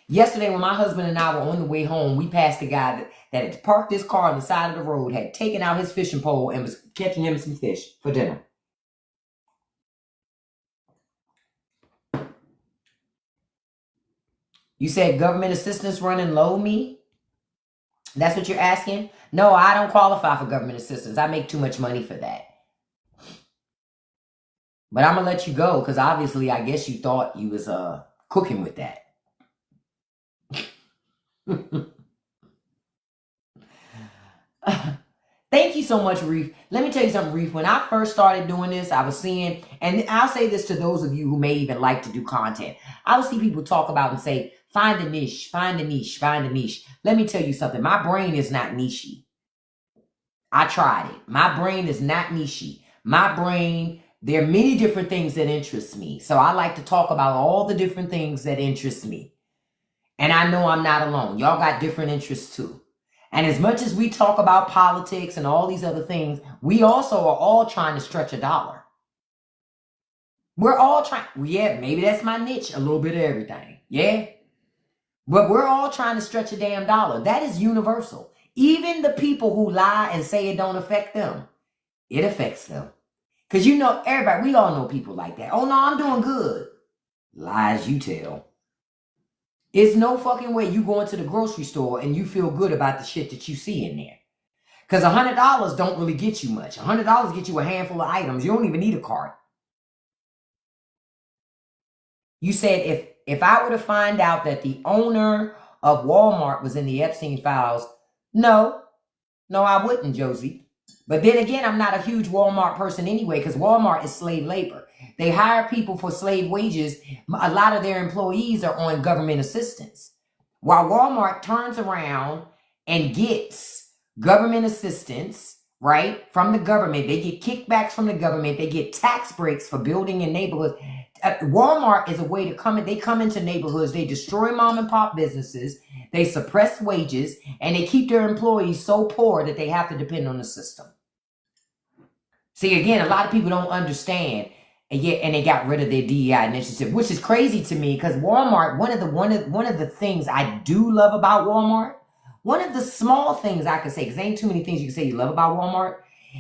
Yesterday, when my husband and I were on the way home, we passed a guy that had parked his car on the side of the road, had taken out his fishing pole, and was catching him some fish for dinner. You said government assistance running low, me? That's what you're asking? No, I don't qualify for government assistance. I make too much money for that. But I'm going to let you go because obviously I guess you thought you was cooking with that. Thank you so much, Reef. Let me tell you something, Reef. When I first started doing this, I was seeing, and I'll say this to those of you who may even like to do content. I would see people talk about and say, find a niche, find a niche, find a niche. Let me tell you something. My brain is not niche-y. I tried it. My brain is not niche-y. My brain, there are many different things that interest me. So I like to talk about all the different things that interest me. And I know I'm not alone. Y'all got different interests too. And as much as we talk about politics and all these other things, we also are all trying to stretch a dollar. We're all trying, yeah, maybe that's my niche, a little bit of everything. Yeah. But we're all trying to stretch a damn dollar. That is universal. Even the people who lie and say it don't affect them, it affects them. Because you know, everybody, we all know people like that. Oh no, I'm doing good. Lies you tell. It's no fucking way you go into the grocery store and you feel good about the shit that you see in there. Because $100 don't really get you much. $100 get you a handful of items. You don't even need a cart. You said if I were to find out that the owner of Walmart was in the Epstein files, no, I wouldn't, Josie. But then again, I'm not a huge Walmart person anyway because Walmart is slave labor. They hire people for slave wages. A lot of their employees are on government assistance. While Walmart turns around and gets government assistance, right, from the government. They get kickbacks from the government. They get tax breaks for building in neighborhoods. Walmart is a way to come in. They come into neighborhoods. They destroy mom and pop businesses. They suppress wages, and they keep their employees so poor that they have to depend on the system. See, again, a lot of people don't understand, and they got rid of their DEI initiative, which is crazy to me because Walmart. One of the things I do love about Walmart, one of the small things I could say, because there ain't too many things you can say you love about Walmart,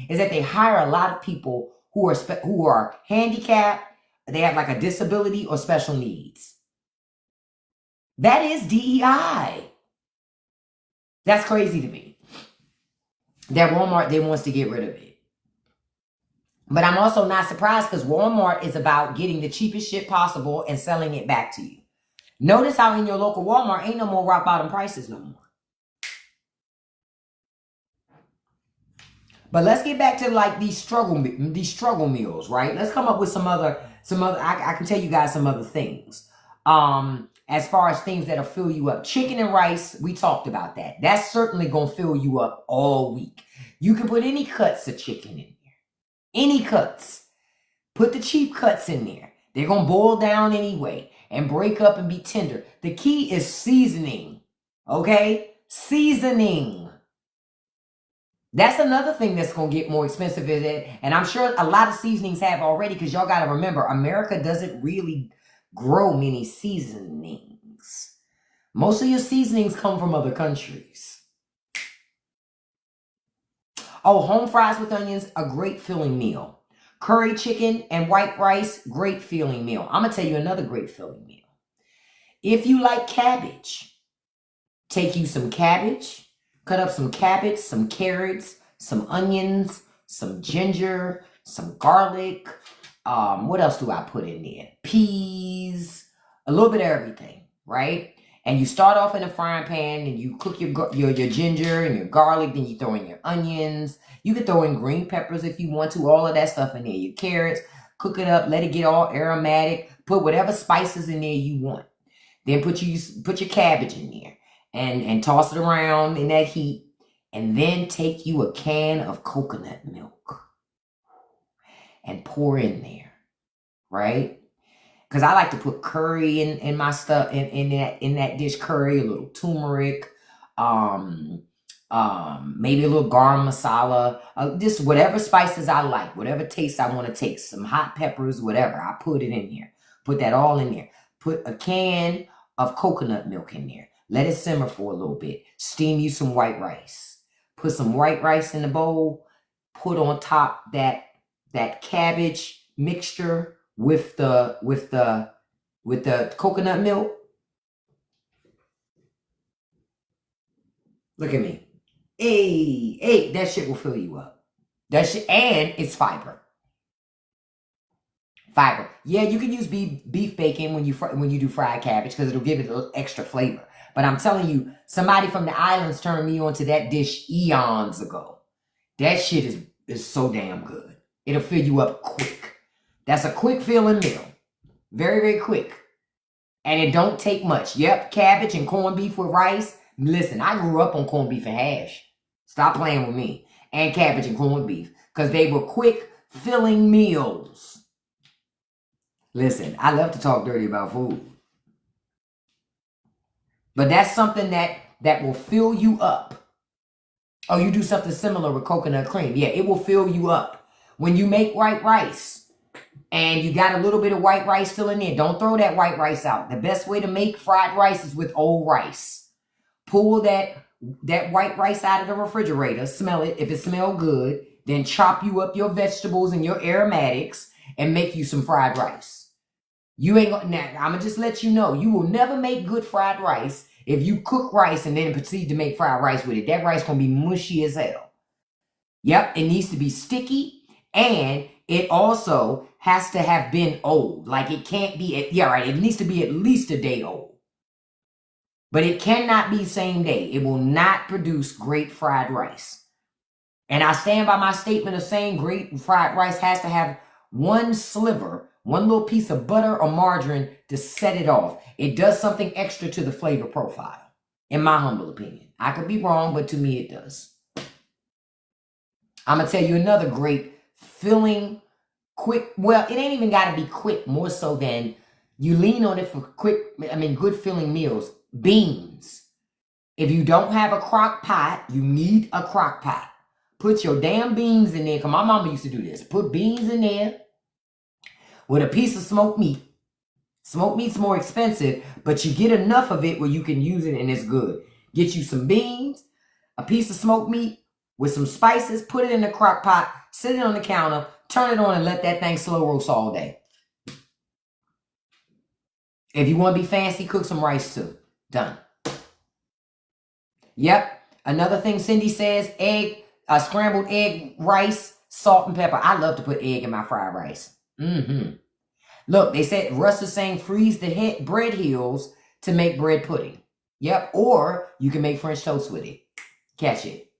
is that they hire a lot of people who are handicapped. They have like a disability or special needs. That is DEI. That's crazy to me. That Walmart, they wants to get rid of it. But I'm also not surprised because Walmart is about getting the cheapest shit possible and selling it back to you. Notice how in your local Walmart ain't no more rock bottom prices no more. But let's get back to like these struggle meals, right? Let's come up with some other. I can tell you guys some other things. As far as things that'll fill you up, chicken and rice, we talked about that. That's certainly gonna fill you up all week. You can put any cuts of chicken in there, any cuts. Put the cheap cuts in there. They're gonna boil down anyway and break up and be tender. The key is seasoning, okay? Seasoning. That's another thing that's going to get more expensive, and I'm sure a lot of seasonings have already, because y'all got to remember, America doesn't really grow many seasonings. Most of your seasonings come from other countries. Oh, home fries with onions, a great filling meal. Curry chicken and white rice, great filling meal. I'm going to tell you another great filling meal. If you like cabbage, take you some cabbage. Cut up some cabbage, some carrots, some onions, some ginger, some garlic. What else do I put in there? Peas, a little bit of everything, right? And you start off in a frying pan and you cook your ginger and your garlic. Then you throw in your onions. You can throw in green peppers if you want to. All of that stuff in there. Your carrots. Cook it up. Let it get all aromatic. Put whatever spices in there you want. Then put your cabbage in there. And toss it around in that heat, and then take you a can of coconut milk and pour in there, right? Because I like to put curry in my stuff in that dish. Curry, a little turmeric, maybe a little garam masala, just whatever spices I like, whatever taste I want to take, some hot peppers, whatever. I put it in there. Put that all in there. Put a can of coconut milk in there. Let it simmer for a little bit. Steam you some white rice. Put some white rice in the bowl. Put on top that cabbage mixture with the coconut milk. Look at me. Hey, that shit will fill you up. That shit, and it's fiber. Fiber. Yeah, you can use beef bacon when you do fried cabbage because it'll give it a little extra flavor. But I'm telling you, somebody from the islands turned me on to that dish eons ago. That shit is so damn good. It'll fill you up quick. That's a quick filling meal. Very, very quick. And it don't take much. Yep, cabbage and corned beef with rice. Listen, I grew up on corned beef and hash. Stop playing with me. And cabbage and corned beef. Because they were quick filling meals. Listen, I love to talk dirty about food. But that's something that will fill you up. Oh, you do something similar with coconut cream. Yeah, it will fill you up. When you make white rice and you got a little bit of white rice still in there, don't throw that white rice out. The best way to make fried rice is with old rice. Pull that white rice out of the refrigerator. Smell it. If it smells good, then chop you up your vegetables and your aromatics and make you some fried rice. You ain't gonna, now, I'm gonna just let you know, you will never make good fried rice if you cook rice and then proceed to make fried rice with it. That rice gonna be mushy as hell. Yep, it needs to be sticky, and it also has to have been old. Like it can't be, it needs to be at least a day old. But it cannot be same day. It will not produce great fried rice. And I stand by my statement of saying great fried rice has to have one sliver, one little piece of butter or margarine to set it off. It does something extra to the flavor profile, in my humble opinion. I could be wrong, but to me it does. I'm going to tell you another great filling, quick, well, it ain't even got to be quick, more so than you lean on it for good filling meals. Beans. If you don't have a crock pot, you need a crock pot. Put your damn beans in there, because my mama used to do this. Put beans in there with a piece of smoked meat. Smoked meat's more expensive, but you get enough of it where you can use it and it's good. Get you some beans, a piece of smoked meat with some spices, put it in the crock pot, sit it on the counter, turn it on and let that thing slow roast all day. If you want to be fancy, cook some rice too. Done. Yep. Another thing Cindy says, scrambled egg, rice, salt and pepper. I love to put egg in my fried rice. Look, they said, Russ is saying freeze the bread hills to make bread pudding. Yep. Or you can make French toast with it. Catch it.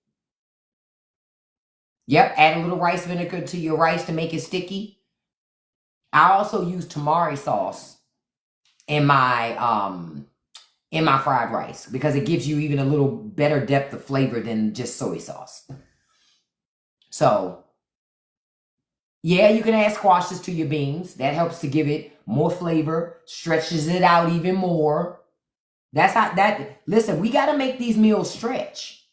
Yep. Add a little rice vinegar to your rice to make it sticky. I also use tamari sauce in my fried rice because it gives you even a little better depth of flavor than just soy sauce. So, yeah, you can add squashes to your beans. That helps to give it more flavor, stretches it out even more. Listen, we got to make these meals stretch.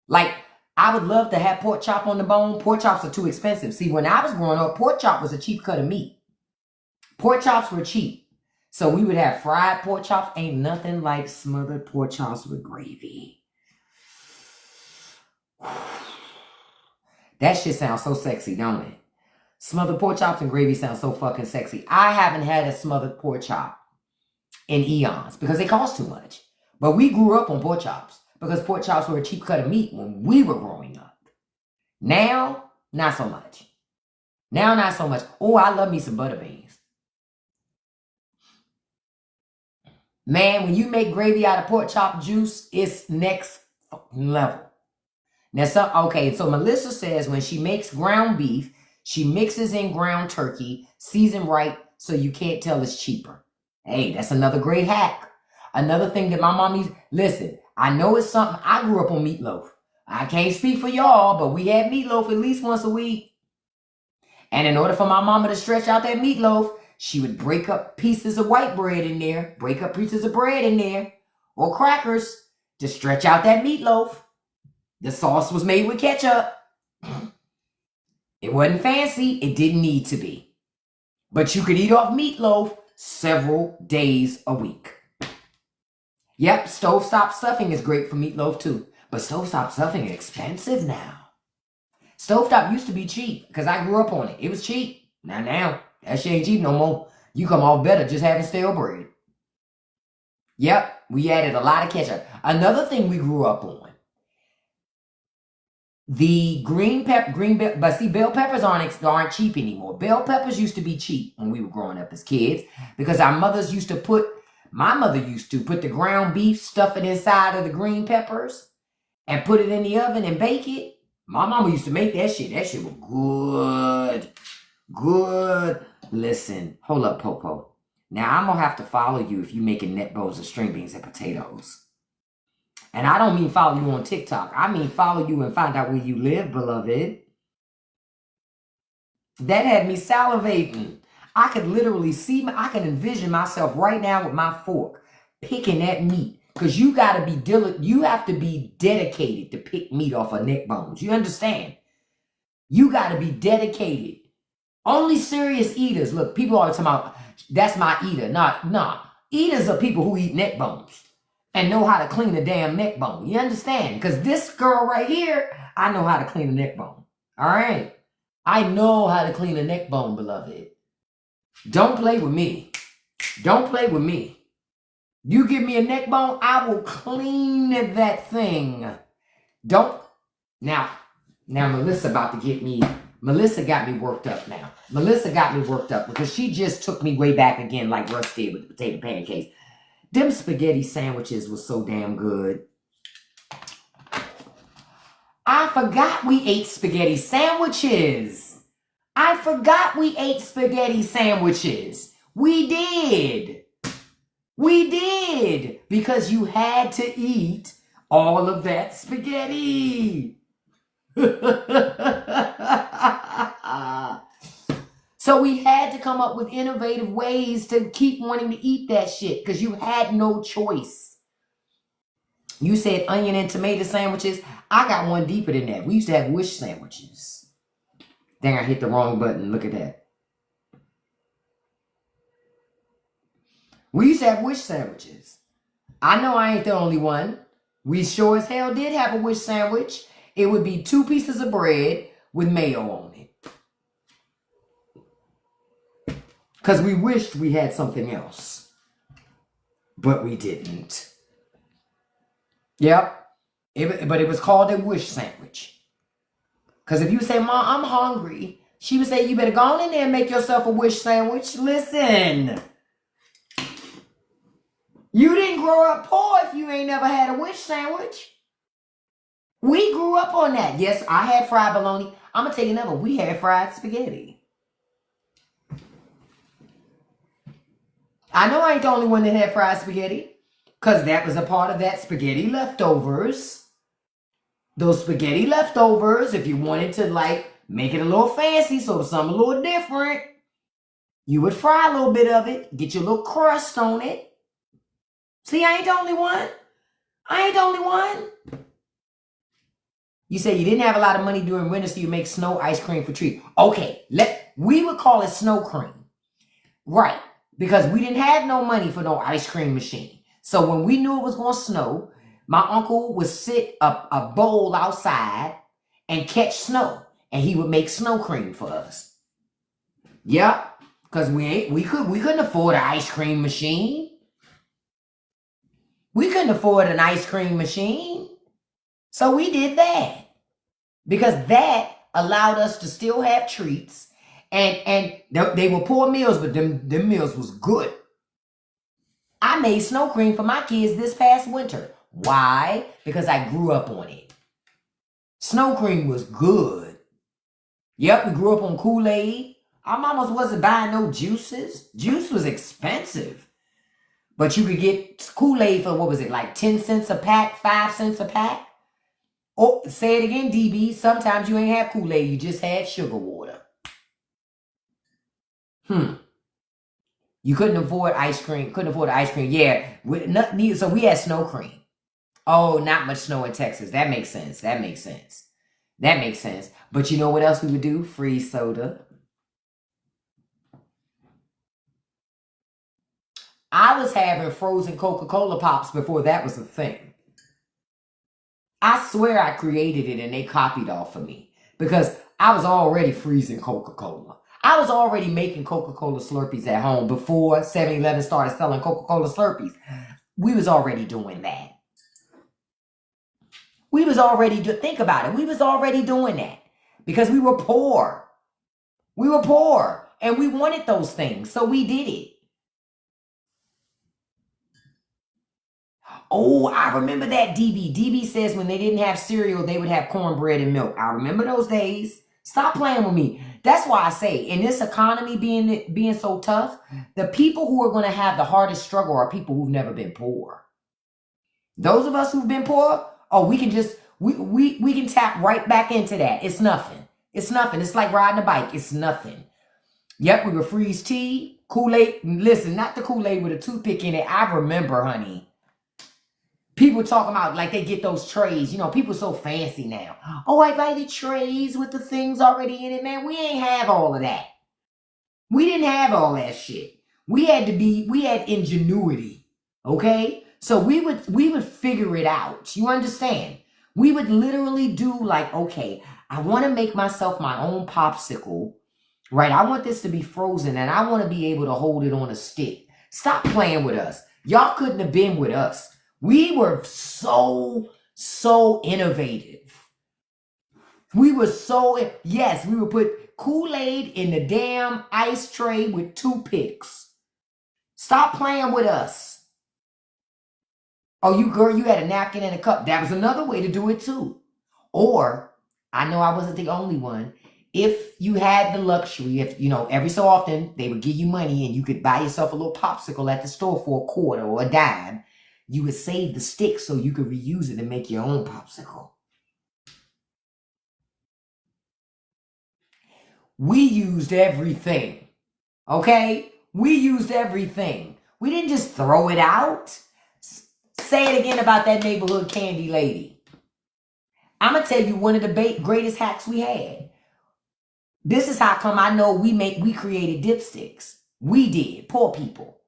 Like, I would love to have pork chop on the bone. Pork chops are too expensive. See, when I was growing up, pork chop was a cheap cut of meat. Pork chops were cheap. So we would have fried pork chops. Ain't nothing like smothered pork chops with gravy. That shit sounds so sexy, don't it? Smothered pork chops and gravy sounds so fucking sexy. I haven't had a smothered pork chop in eons because they cost too much. But we grew up on pork chops because pork chops were a cheap cut of meat when we were growing up. Now, not so much. Now, not so much. Oh, I love me some butter beans. Man, when you make gravy out of pork chop juice, it's next level. Now, so Melissa says when she makes ground beef, she mixes in ground turkey, seasoned right, so you can't tell it's cheaper. Hey, that's another great hack. Another thing that my mom listen, I know it's something, I grew up on meatloaf. I can't speak for y'all, but we had meatloaf at least once a week. And in order for my mama to stretch out that meatloaf, she would break up pieces of white bread in there, or crackers to stretch out that meatloaf. The sauce was made with ketchup. It wasn't fancy. It didn't need to be. But you could eat off meatloaf several days a week. Yep, stovetop stuffing is great for meatloaf too. But stovetop stuffing is expensive now. Stovetop used to be cheap because I grew up on it. It was cheap. Now, that shit ain't cheap no more. You come off better just having stale bread. Yep, we added a lot of ketchup. Another thing we grew up on. The but see, bell peppers aren't cheap anymore. Bell peppers used to be cheap when we were growing up as kids because my mother used to put the ground beef, stuff it inside of the green peppers and put it in the oven and bake it. My mama used to make that shit. That shit was good. Listen, hold up, Popo. Now I'm gonna have to follow you if you making neck bones of string beans and potatoes. And I don't mean follow you on TikTok. I mean follow you and find out where you live, beloved. That had me salivating. I could literally I can envision myself right now with my fork picking that meat. Because you got to be you have to be dedicated to pick meat off of neck bones. You understand? You got to be dedicated. Only serious eaters. Look, people always talking about, that's my eater. Nah. Eaters are people who eat neck bones and know how to clean a damn neck bone. You understand? Because this girl right here, I know how to clean a neck bone. All right? I know how to clean a neck bone, beloved. Don't play with me. Don't play with me. You give me a neck bone, I will clean that thing. Don't. Now Melissa Melissa got me worked up now. Melissa got me worked up because she just took me way back again like Russ did with the potato pancakes. Them spaghetti sandwiches was so damn good. I forgot we ate spaghetti sandwiches. We did. Because you had to eat all of that spaghetti. So we had to come up with innovative ways to keep wanting to eat that shit because you had no choice. You said onion and tomato sandwiches. I got one deeper than that. We used to have wish sandwiches. Dang, I hit the wrong button. Look at that. We used to have wish sandwiches. I know I ain't the only one. We sure as hell did have a wish sandwich. It would be 2 pieces of bread with mayo on it. Because we wished we had something else. But we didn't. Yep. But it was called a wish sandwich. Because if you say, Mom, I'm hungry, she would say, you better go on in there and make yourself a wish sandwich. Listen. You didn't grow up poor if you ain't never had a wish sandwich. We grew up on that. Yes, I had fried bologna. I'm going to tell you another. We had fried spaghetti. I know I ain't the only one that had fried spaghetti. Because that was a part of that spaghetti leftovers. Those spaghetti leftovers, if you wanted to like make it a little fancy, so something a little different, you would fry a little bit of it, get your little crust on it. See, I ain't the only one. I ain't the only one. You say you didn't have a lot of money during winter, so you make snow ice cream for treats. Okay, we would call it snow cream. Right, because we didn't have no money for no ice cream machine. So when we knew it was going to snow, my uncle would sit a bowl outside and catch snow. And he would make snow cream for us. Yep, because we couldn't afford an ice cream machine. We couldn't afford an ice cream machine. So we did that. Because that allowed us to still have treats. And they were poor meals, but them meals was good. I made snow cream for my kids this past winter. Why? Because I grew up on it. Snow cream was good. Yep, we grew up on Kool-Aid. Our mamas wasn't buying no juices. Juice was expensive. But you could get Kool-Aid for, what was it, like 10 cents a pack, 5 cents a pack? Oh, say it again, DB. Sometimes you ain't have Kool-Aid. You just had sugar water. You couldn't afford ice cream. Couldn't afford ice cream. Yeah. So we had snow cream. Oh, not much snow in Texas. That makes sense. That makes sense. That makes sense. But you know what else we would do? Freeze soda. I was having frozen Coca-Cola pops before that was a thing. I swear I created it and they copied off of me. Because I was already freezing Coca-Cola. I was already making Coca-Cola Slurpees at home before 7-Eleven started selling Coca-Cola Slurpees. We was already doing that. We was already, think about it. We was already doing that. Because we were poor. We were poor. And we wanted those things. So we did it. Oh, I remember that, DB. DB says when they didn't have cereal, they would have cornbread and milk. I remember those days. Stop playing with me. That's why I say, in this economy being so tough, the people who are going to have the hardest struggle are people who've never been poor. Those of us who've been poor, oh, we can just, we can tap right back into that. It's nothing. It's nothing. It's like riding a bike. It's nothing. Yep, we would freeze tea, Kool-Aid. Listen, not the Kool-Aid with a toothpick in it. I remember, honey. People talking about like they get those trays. You know, people so fancy now. Oh, I buy the trays with the things already in it, man. We ain't have all of that. We didn't have all that shit. We had ingenuity. Okay? So we would figure it out. You understand? We would literally do like, okay, I want to make myself my own popsicle. Right? I want this to be frozen and I want to be able to hold it on a stick. Stop playing with us. Y'all couldn't have been with us. We were so innovative. We were yes, we would put Kool-Aid in the damn ice tray with toothpicks. Stop playing with us. Oh, you had a napkin and a cup. That was another way to do it too. Or, I know I wasn't the only one. If you had the luxury, if, you know, every so often they would give you money and you could buy yourself a little popsicle at the store for $0.25 or a dime. You would save the stick so you could reuse it and make your own popsicle. We used everything. Okay? We used everything. We didn't just throw it out. Say it again about that neighborhood candy lady. I'm going to tell you one of the greatest hacks we had. This is how come I know we created dipsticks. We did, poor people.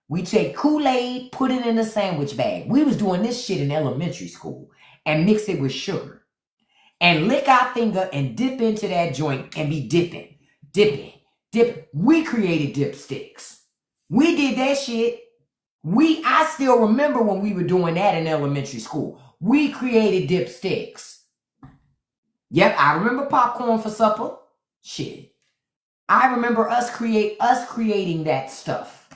We take Kool-Aid, put it in a sandwich bag. We was doing this shit in elementary school and mix it with sugar. And lick our finger and dip into that joint and be dipping. We created dipsticks. We did that shit. I still remember when we were doing that in elementary school. We created dipsticks. Yep, I remember popcorn for supper. Shit. I remember us creating that stuff.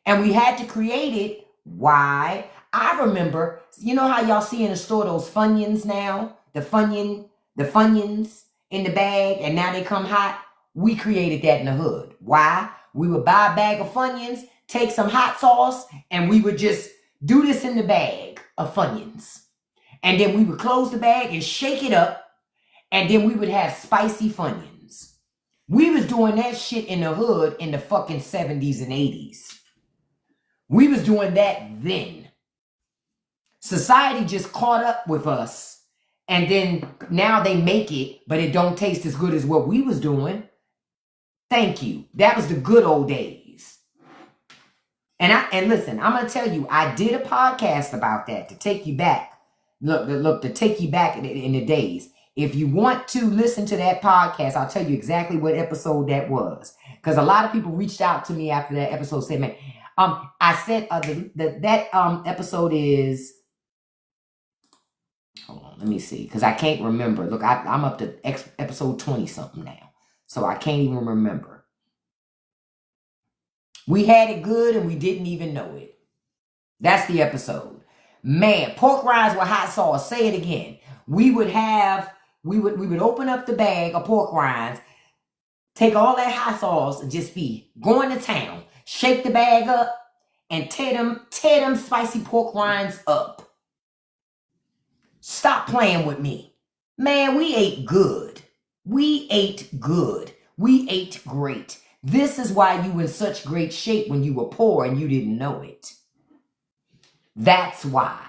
And we had to create it. Why? I remember, you know how y'all see in the store those Funyuns now? The Funyuns in the bag, and now they come hot. We created that in the hood. Why? We would buy a bag of Funyuns, take some hot sauce, and we would just do this in the bag of Funyuns. And then we would close the bag and shake it up, and then we would have spicy Funyuns. We was doing that shit in the hood in the fucking 70s and 80s. We was doing that then. Society just caught up with us. And then now they make it, but it don't taste as good as what we was doing. Thank you. That was the good old days. And listen, I'm going to tell you, I did a podcast about that to take you back. Look, to take you back in the days. If you want to listen to that podcast, I'll tell you exactly what episode that was. Because a lot of people reached out to me after that episode, said, man, I said that episode is... Hold on, let me see, because I can't remember. Look, I'm up to episode 20-something now, so I can't even remember. We had it good and we didn't even know it. That's the episode. Man, pork rinds with hot sauce. Say it again. We would open up the bag of pork rinds, take all that hot sauce and just be going to town. Shake the bag up and tear them spicy pork rinds up. Stop playing with me. Man, we ate good. We ate good. We ate great. This is why you were in such great shape when you were poor and you didn't know it. That's why.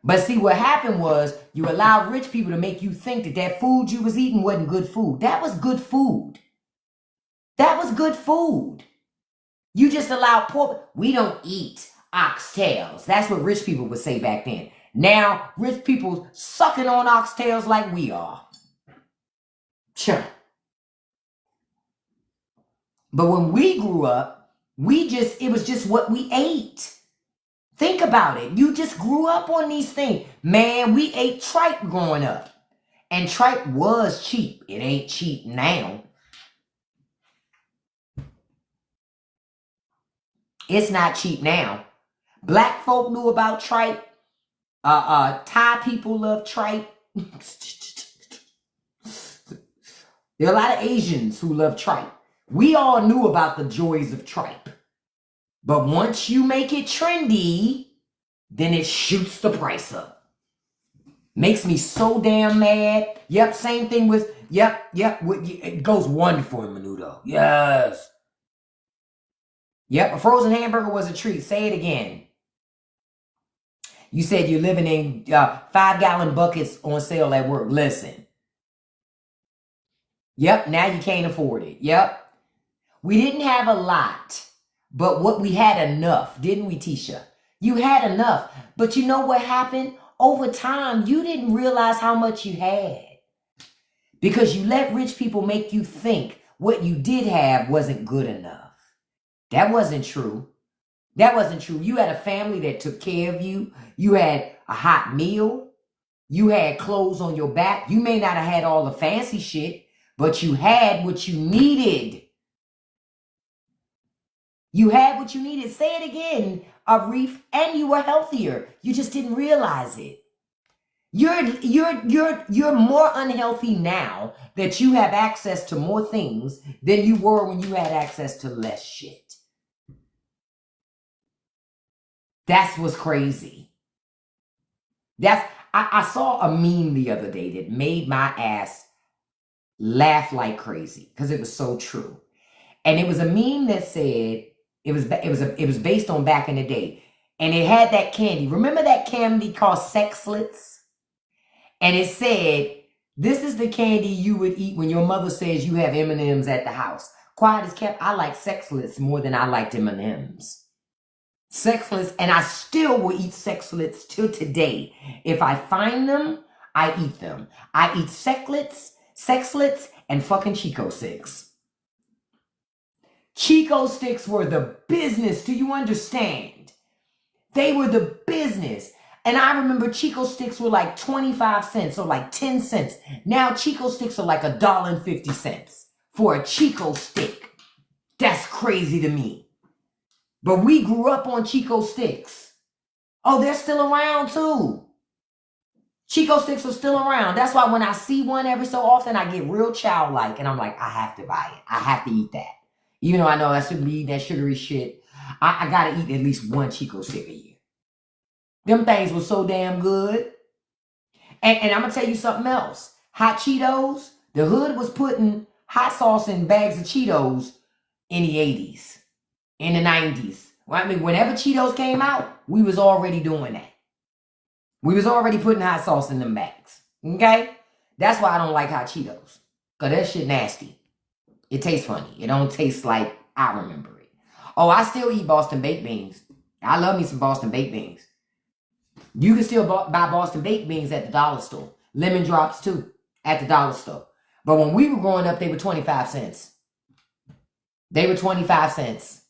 But see, what happened was you allowed rich people to make you think that that food you was eating wasn't good food. That was good food. That was good food. You just allowed poor... We don't eat oxtails. That's what rich people would say back then. Now, rich people sucking on oxtails like we are. Sure. But when we grew up, it was just what we ate. Think about it. You just grew up on these things. Man, we ate tripe growing up. And tripe was cheap. It ain't cheap now. It's not cheap now. Black folk knew about tripe. Thai people love tripe. There are a lot of Asians who love tripe. We all knew about the joys of tripe. But once you make it trendy, then it shoots the price up. Makes me so damn mad. Yep, same thing with, yep. It goes wonderful in Menudo. Yes. Yep, a frozen hamburger was a treat. Say it again. You said you're living in 5-gallon buckets on sale at work. Listen. Yep, now you can't afford it. Yep. We didn't have a lot, but what we had enough, didn't we, Tisha? You had enough. But you know what happened? Over time, you didn't realize how much you had. Because you let rich people make you think what you did have wasn't good enough. That wasn't true. That wasn't true. You had a family that took care of you. You had a hot meal. You had clothes on your back. You may not have had all the fancy shit, but you had what you needed. You had what you needed. Say it again, Arif. And you were healthier. You just didn't realize it. You're more unhealthy now that you have access to more things than you were when you had access to less shit. That's what's crazy. I saw a meme the other day that made my ass laughed like crazy because it was so true. And it was a meme that said it was based on back in the day, and it had that candy. Remember that candy called Sexlets? And it said, "This is the candy you would eat when your mother says you have M&Ms at the house." Quiet as kept, I like Sexlets more than I liked M&Ms. Sexlets, and I still will eat Sexlets till today. If I find them, I eat them. I eat Sexlets, and fucking Chico Sticks. Chico Sticks were the business. Do you understand? They were the business. And I remember Chico Sticks were like 25 cents or like 10 cents. Now Chico Sticks are like $1.50 for a Chico Stick. That's crazy to me. But we grew up on Chico Sticks. Oh, they're still around too. Chico Sticks are still around. That's why when I see one every so often, I get real childlike. And I'm like, I have to buy it. I have to eat that. Even though I know I shouldn't be eating that sugary shit. I got to eat at least one Chico Stick a year. Them things were so damn good. And I'm going to tell you something else. Hot Cheetos. The hood was putting hot sauce in bags of Cheetos in the 80s. In the 90s. Well, I mean, whenever Cheetos came out, we was already doing that. We was already putting hot sauce in them bags. Okay? That's why I don't like hot Cheetos. Because that shit nasty. It tastes funny. It don't taste like I remember it. Oh, I still eat Boston baked beans. I love me some Boston baked beans. You can still buy Boston baked beans at the dollar store. Lemon drops too at the dollar store. But when we were growing up, they were 25 cents. They were 25 cents.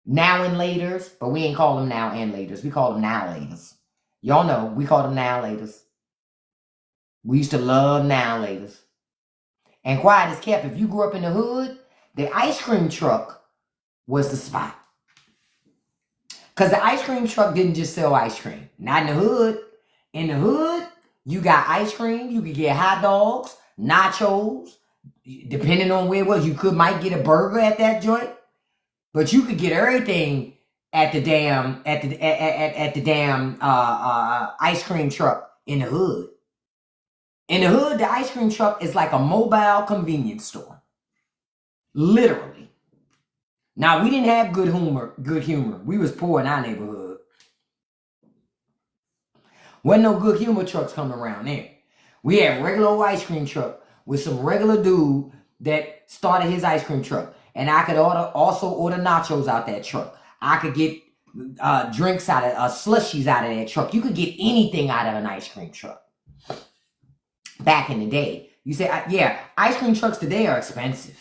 Now and laters, but we ain't call them now and laters. We call them now laters. Y'all know, we call them now laters. We used to love now laters. And quiet as kept, if you grew up in the hood, the ice cream truck was the spot. Because the ice cream truck didn't just sell ice cream. Not in the hood. In the hood, you got ice cream. You could get hot dogs, nachos. Depending on where it was, you might get a burger at that joint. But you could get everything at the damn ice cream truck in the hood. In the hood, the ice cream truck is like a mobile convenience store. Literally. Now, we didn't have good humor. We was poor in our neighborhood. Wasn't no good humor trucks coming around there. We had regular old ice cream truck with some regular dude that started his ice cream truck. And I could also order nachos out that truck. I could get drinks out of, slushies out of that truck. You could get anything out of an ice cream truck. Back in the day. You say, yeah, ice cream trucks today are expensive.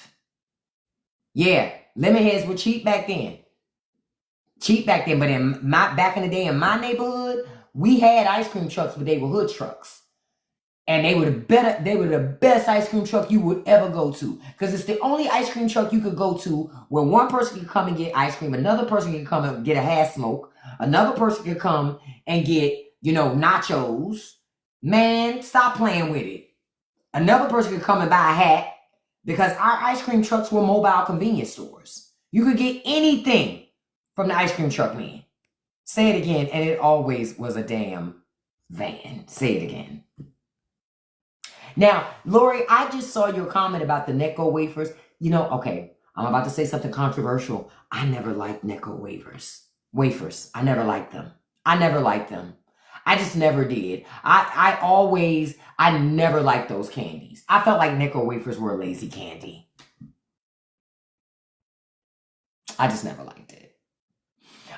Yeah, lemon heads were cheap back then. Cheap back then, but back in the day in my neighborhood, we had ice cream trucks, but they were hood trucks. And they were the best ice cream truck you would ever go to. Because it's the only ice cream truck you could go to where one person could come and get ice cream, another person could come and get a half smoke, another person could come and get, nachos. Man, stop playing with it. Another person could come and buy a hat because our ice cream trucks were mobile convenience stores. You could get anything from the ice cream truck man. Say it again, and it always was a damn van. Say it again. Now, Lori, I just saw your comment about the Necco wafers. Okay, I'm about to say something controversial. I never liked Necco wafers. I never liked them. I just never did. I never liked those candies. I felt like Necco wafers were a lazy candy. I just never liked it.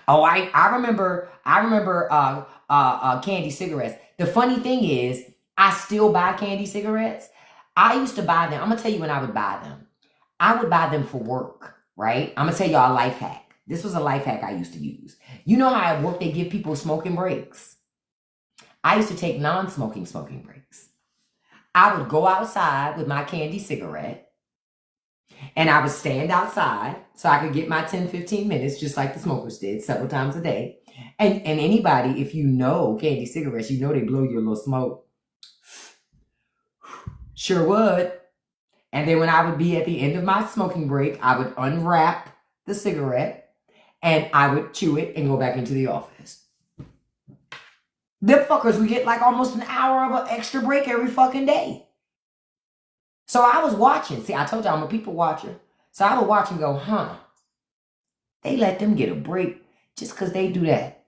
Oh, I remember candy cigarettes. The funny thing is, I still buy candy cigarettes. I used to buy them. I'm going to tell you when I would buy them. I would buy them for work, right? I'm going to tell y'all a life hack. This was a life hack I used to use. You know how at work they give people smoking breaks? I used to take non-smoking smoking breaks. I would go outside with my candy cigarette and I would stand outside so I could get my 10, 15 minutes just like the smokers did several times a day. And anybody, if you know candy cigarettes, you know they blow your little smoke. Sure would. And then when I would be at the end of my smoking break, I would unwrap the cigarette and I would chew it and go back into the office. Them fuckers would get like almost an hour of an extra break every fucking day. So I was watching. See, I told you I'm a people watcher. So I would watch and go, huh, they let them get a break just because they do that.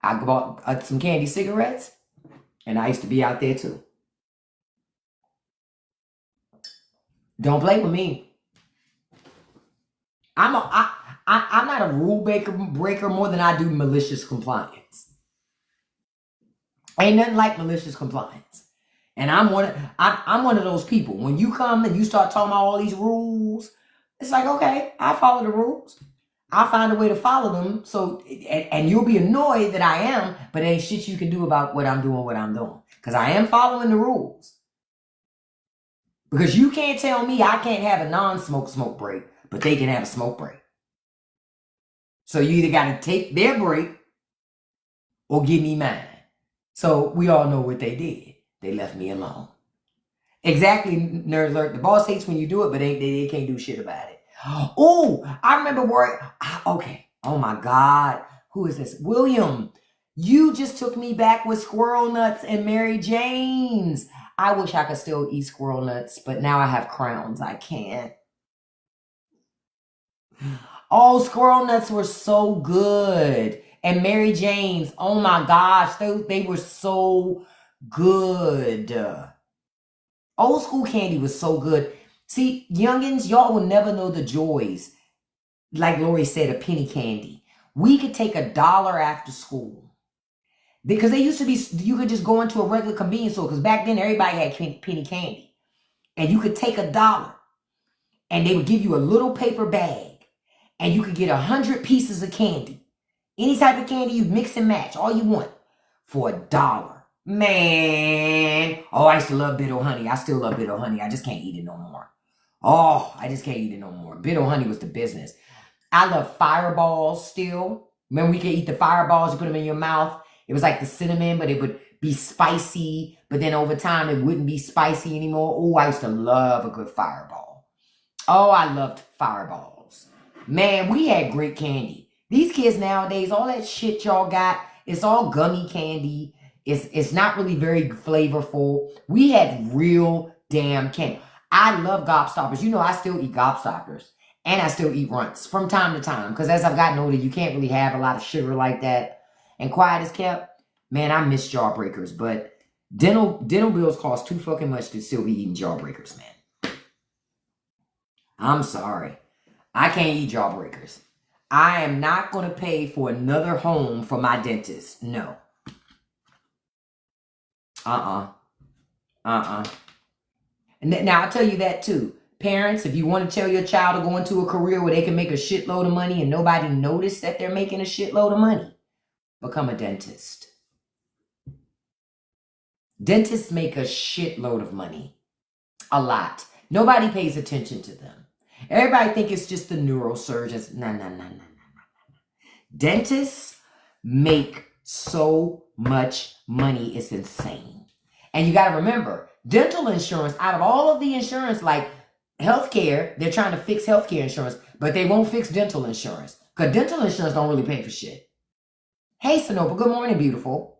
I bought some candy cigarettes, and I used to be out there too. Don't play with me. I'm not a rule breaker more than I do malicious compliance. Ain't nothing like malicious compliance. And I'm one of those people. When you come and you start talking about all these rules, it's like, okay, I follow the rules. I'll find a way to follow them. So, and you'll be annoyed that I am, but ain't shit you can do about what I'm doing. Because I am following the rules. Because you can't tell me I can't have a non-smoke break, but they can have a smoke break. So you either got to take their break or give me mine. So we all know what they did. They left me alone. Exactly, nerd alert. The boss hates when you do it, but they can't do shit about it. Oh, I remember okay. Oh my God. Who is this? William. You just took me back with squirrel nuts and Mary Jane's. I wish I could still eat squirrel nuts, but now I have crowns. I can't. Oh, squirrel nuts were so good. And Mary Jane's, oh my gosh, they were so good. Old school candy was so good. See, youngins, y'all will never know the joys. Like Lori said, a penny candy. We could take $1 after school. Because they used to be, you could just go into a regular convenience store. Because back then, everybody had penny candy. And you could take $1. And they would give you a little paper bag. And you could get 100 pieces of candy. Any type of candy, you mix and match. All you want. For $1. Man. Oh, I used to love Bit O' Honey. I still love Bit O' Honey. I just can't eat it no more. Oh, I just can't eat it no more. Bit O' Honey was the business. I love Fireballs still. Remember we could eat the Fireballs. You put them in your mouth. It was like the cinnamon, but it would be spicy. But then over time, it wouldn't be spicy anymore. Oh, I used to love a good Fireball. Oh, I loved Fireballs. Man, we had great candy. These kids nowadays, all that shit y'all got, it's all gummy candy. It's not really very flavorful. We had real damn candy. I love Gobstoppers. You know, I still eat Gobstoppers. And I still eat Runts from time to time. Because as I've gotten older, you can't really have a lot of sugar like that. And quiet as kept. Man, I miss Jawbreakers. But dental bills cost too fucking much to still be eating Jawbreakers, man. I'm sorry. I can't eat Jawbreakers. I am not going to pay for another home for my dentist. No. And now I'll tell you that too. Parents, if you want to tell your child to go into a career where they can make a shitload of money and nobody notice that they're making a shitload of money, become a dentist. Dentists make a shitload of money. A lot. Nobody pays attention to them. Everybody think it's just the neurosurgeons. No. Dentists make so much money. It's insane. And you got to remember, dental insurance, out of all of the insurance, like healthcare, they're trying to fix healthcare insurance, but they won't fix dental insurance. Because dental insurance don't really pay for shit. Hey, Sonopa, good morning, beautiful.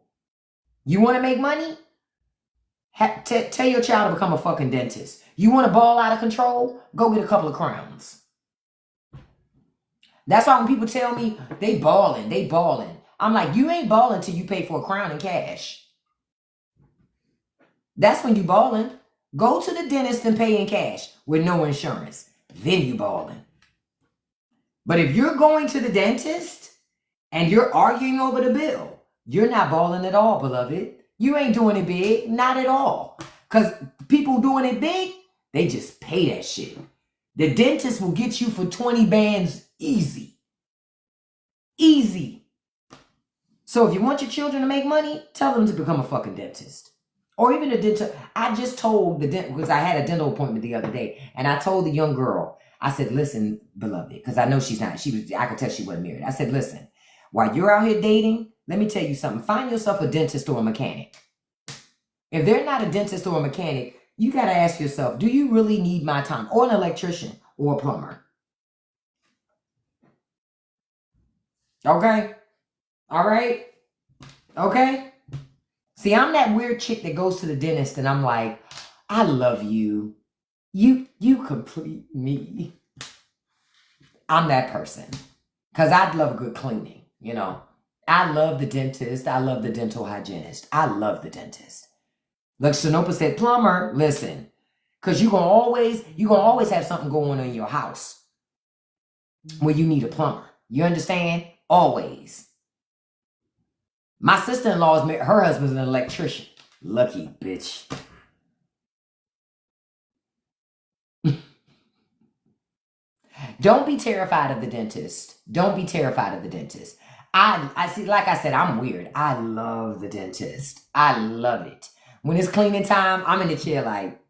You want to make money? Tell your child to become a fucking dentist. You want to ball out of control? Go get a couple of crowns. That's why when people tell me they balling. I'm like, you ain't balling till you pay for a crown in cash. That's when you balling. Go to the dentist and pay in cash with no insurance. Then you balling. But if you're going to the dentist and you're arguing over the bill, you're not balling at all, beloved. You ain't doing it big. Not at all. Because people doing it big, they just pay that shit. The dentist will get you for 20 bands easy. Easy. So if you want your children to make money, tell them to become a fucking dentist. Or even a dental. I just told the dentist, because I had a dental appointment the other day, and I told the young girl, I said, listen, beloved, because I know she's not, I could tell she wasn't married. I said, listen, while you're out here dating, let me tell you something. Find yourself a dentist or a mechanic. If they're not a dentist or a mechanic, you got to ask yourself, do you really need my time? Or an electrician or a plumber. Okay? All right? Okay? See, I'm that weird chick that goes to the dentist and I'm like, I love you. You complete me. I'm that person. Because I'd love a good cleaning, you know. I love the dentist. I love the dental hygienist. I love the dentist. Like Shanopa said, plumber, listen. Because you're gonna always have something going on in your house where you need a plumber. You understand? Always. My sister-in-law, her husband's an electrician. Lucky bitch. Don't be terrified of the dentist. Don't be terrified of the dentist. I see, like I said, I'm weird. I love the dentist. I love it. When it's cleaning time, I'm in the chair like,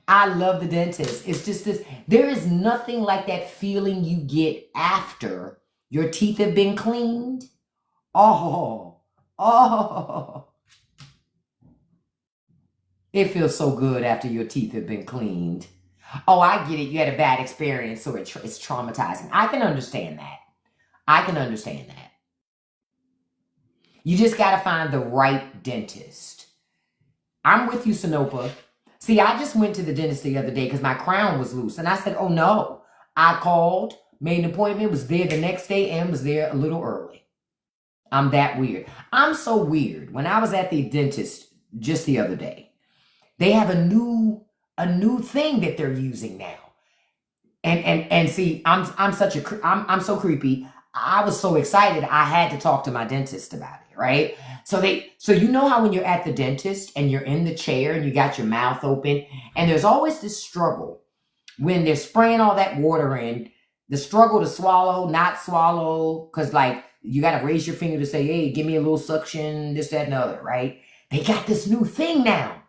I love the dentist. It's just this, there is nothing like that feeling you get after your teeth have been cleaned. Oh. It feels so good after your teeth have been cleaned. Oh, I get it. You had a bad experience, so it's traumatizing. I can understand that. I can understand that. You just got to find the right dentist. I'm with you, Sanopa. See, I just went to the dentist the other day because my crown was loose. And I said, oh, no. I called, made an appointment, was there the next day, and was there a little early. I'm that weird. I'm so weird. When I was at the dentist just the other day, they have a new thing that they're using now. And see, I'm so creepy. I was so excited. I had to talk to my dentist about it, right? So you know how when you're at the dentist and you're in the chair and you got your mouth open, and there's always this struggle when they're spraying all that water in, the struggle to swallow, not swallow, because like you got to raise your finger to say, hey, give me a little suction, this, that, and the other, right? They got this new thing now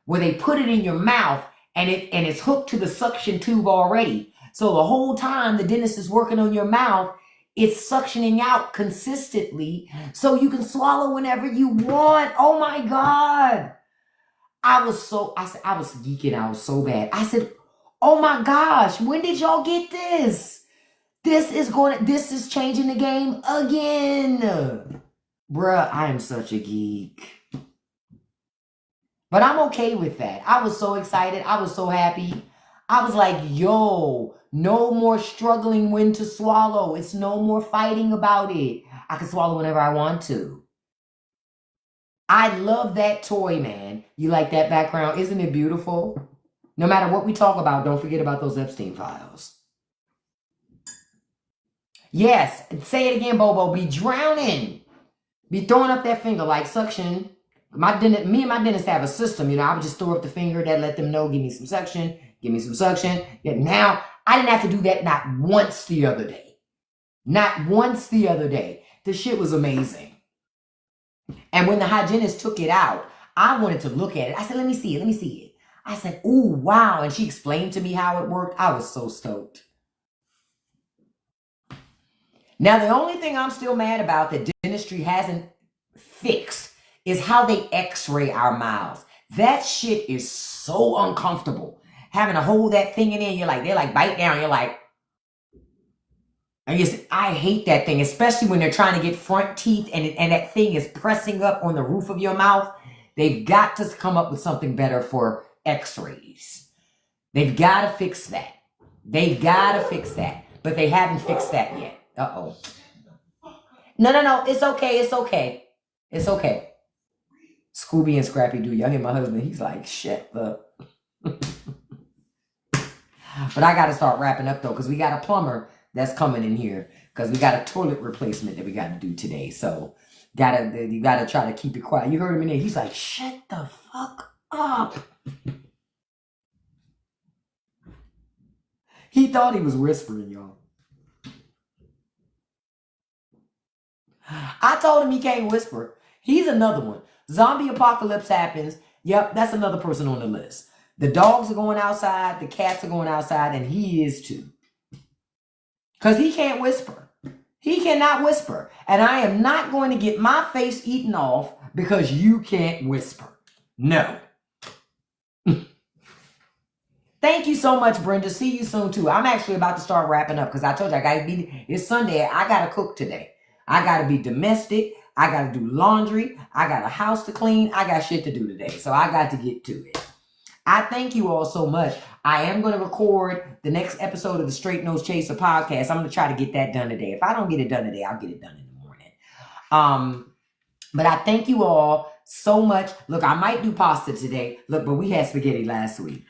where they put it in your mouth and it's hooked to the suction tube already. So the whole time the dentist is working on your mouth, it's suctioning out consistently so you can swallow whenever you want. Oh my God. I was geeking out so bad. I said, oh my gosh, when did y'all get this? This is changing the game again. Bruh, I am such a geek. But I'm okay with that. I was so excited. I was so happy. I was like, yo, no more struggling when to swallow. It's no more fighting about it. I can swallow whenever I want to. I love that toy, man. You like that background? Isn't it beautiful? No matter what we talk about, don't forget about those Epstein files. Yes, say it again, Bobo. Be drowning. Be throwing up that finger like suction. Me and my dentist have a system, I would just throw up the finger that let them know, give me some suction, give me some suction. Yet now, I didn't have to do that not once the other day. Not once the other day. The shit was amazing. And when the hygienist took it out, I wanted to look at it. I said, let me see it. I said, ooh, wow. And she explained to me how it worked. I was so stoked. Now, the only thing I'm still mad about that dentistry hasn't fixed is how they x-ray our mouths. That shit is so uncomfortable. Having to hold that thing in there, they're like, bite down. You're like, I hate that thing, especially when they're trying to get front teeth and that thing is pressing up on the roof of your mouth. They've got to come up with something better for x-rays. They've got to fix that. But they haven't fixed that yet. Uh-oh. No. It's okay. Scooby and Scrappy Doo. Y'all hear my husband? He's like, shut up. But I got to start wrapping up, though, because we got a plumber that's coming in here. Because we got a toilet replacement that we got to do today. So you got to try to keep it quiet. You heard him in there. He's like, shut the fuck up. He thought he was whispering, y'all. I told him he can't whisper. He's another one. Zombie apocalypse happens. Yep, that's another person on the list. The dogs are going outside. The cats are going outside. And he is too. Because he can't whisper. He cannot whisper. And I am not going to get my face eaten off because you can't whisper. No. Thank you so much, Brenda. See you soon, too. I'm actually about to start wrapping up because I told you it's Sunday. I got to cook today. I got to be domestic. I got to do laundry. I got a house to clean. I got shit to do today. So I got to get to it. I thank you all so much. I am going to record the next episode of the Straight Nose Chaser podcast. I'm going to try to get that done today. If I don't get it done today, I'll get it done in the morning. But I thank you all so much. Look, I might do pasta today. Look, but we had spaghetti last week.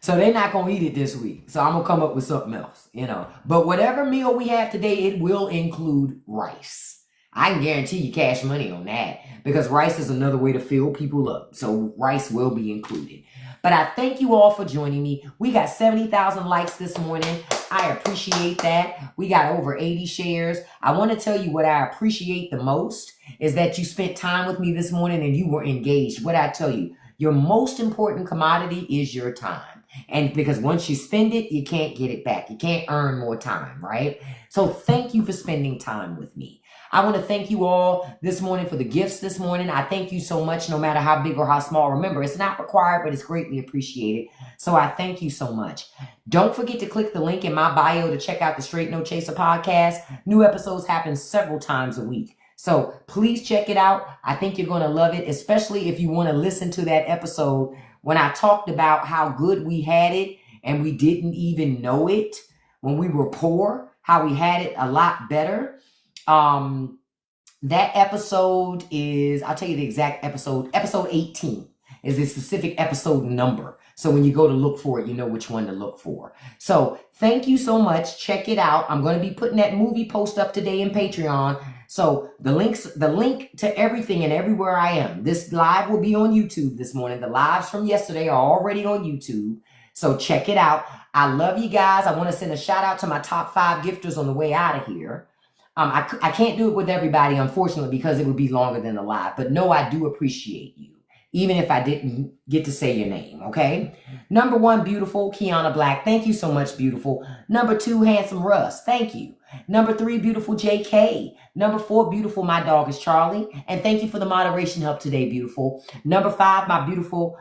So they're not going to eat it this week. So I'm going to come up with something else, you know. But whatever meal we have today, it will include rice. I can guarantee you cash money on that because rice is another way to fill people up. So rice will be included. But I thank you all for joining me. We got 70,000 likes this morning. I appreciate that. We got over 80 shares. I want to tell you what I appreciate the most is that you spent time with me this morning and you were engaged. What I tell you, your most important commodity is your time. And because once you spend it, you can't get it back. You can't earn more time, right? So thank you for spending time with me. I want to thank you all this morning for the gifts this morning. I thank you so much, no matter how big or how small. Remember, it's not required, but it's greatly appreciated. So I thank you so much. Don't forget to click the link in my bio to check out the Straight No Chaser podcast. New episodes happen several times a week. So please check it out. I think you're going to love it, especially if you want to listen to that episode when I talked about how good we had it and we didn't even know it when we were poor, how we had it a lot better. That episode is, I'll tell you the exact episode 18 is the specific episode number. So when you go to look for it, you know which one to look for. So thank you so much. Check it out. I'm going to be putting that movie post up today in Patreon. So the link to everything and everywhere I am. This live will be on YouTube this morning. The lives from yesterday are already on YouTube. So check it out. I love you guys. I want to send a shout out to my top 5 gifters on the way out of here. I can't do it with everybody, unfortunately, because it would be longer than the live. But no, I do appreciate you, even if I didn't get to say your name, okay? Number 1, beautiful Kiana Black. Thank you so much, beautiful. Number 2, handsome Russ. Thank you. Number 3, beautiful JK. Number 4, beautiful, my dog is Charlie. And thank you for the moderation help today, beautiful. Number 5, my beautiful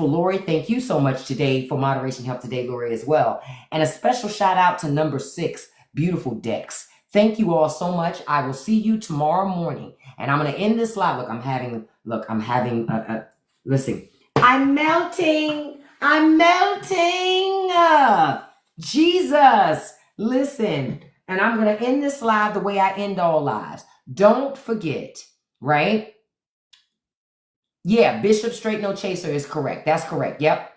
Lori. Thank you so much today for moderation help today, Lori, as well. And a special shout out to number 6, beautiful Dex. Thank you all so much. I will see you tomorrow morning. And I'm going to end this live. Listen, I'm melting. Jesus, listen. And I'm going to end this live the way I end all lives. Don't forget, right? Yeah, Bishop Straight No Chaser is correct. That's correct. Yep.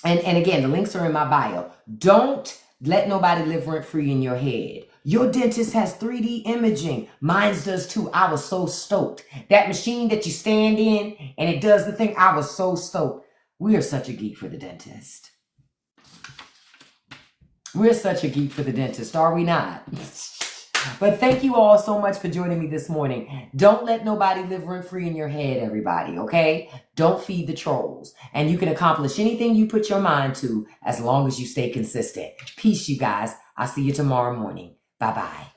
And again, the links are in my bio. Don't let nobody live rent free in your head. Your dentist has 3D imaging. Mine does too. I was so stoked. That machine that you stand in and it does the thing. I was so stoked. We are such a geek for the dentist. We're such a geek for the dentist, are we not? But thank you all so much for joining me this morning. Don't let nobody live rent free in your head, everybody, okay? Don't feed the trolls. And you can accomplish anything you put your mind to as long as you stay consistent. Peace, you guys. I'll see you tomorrow morning. Bye-bye.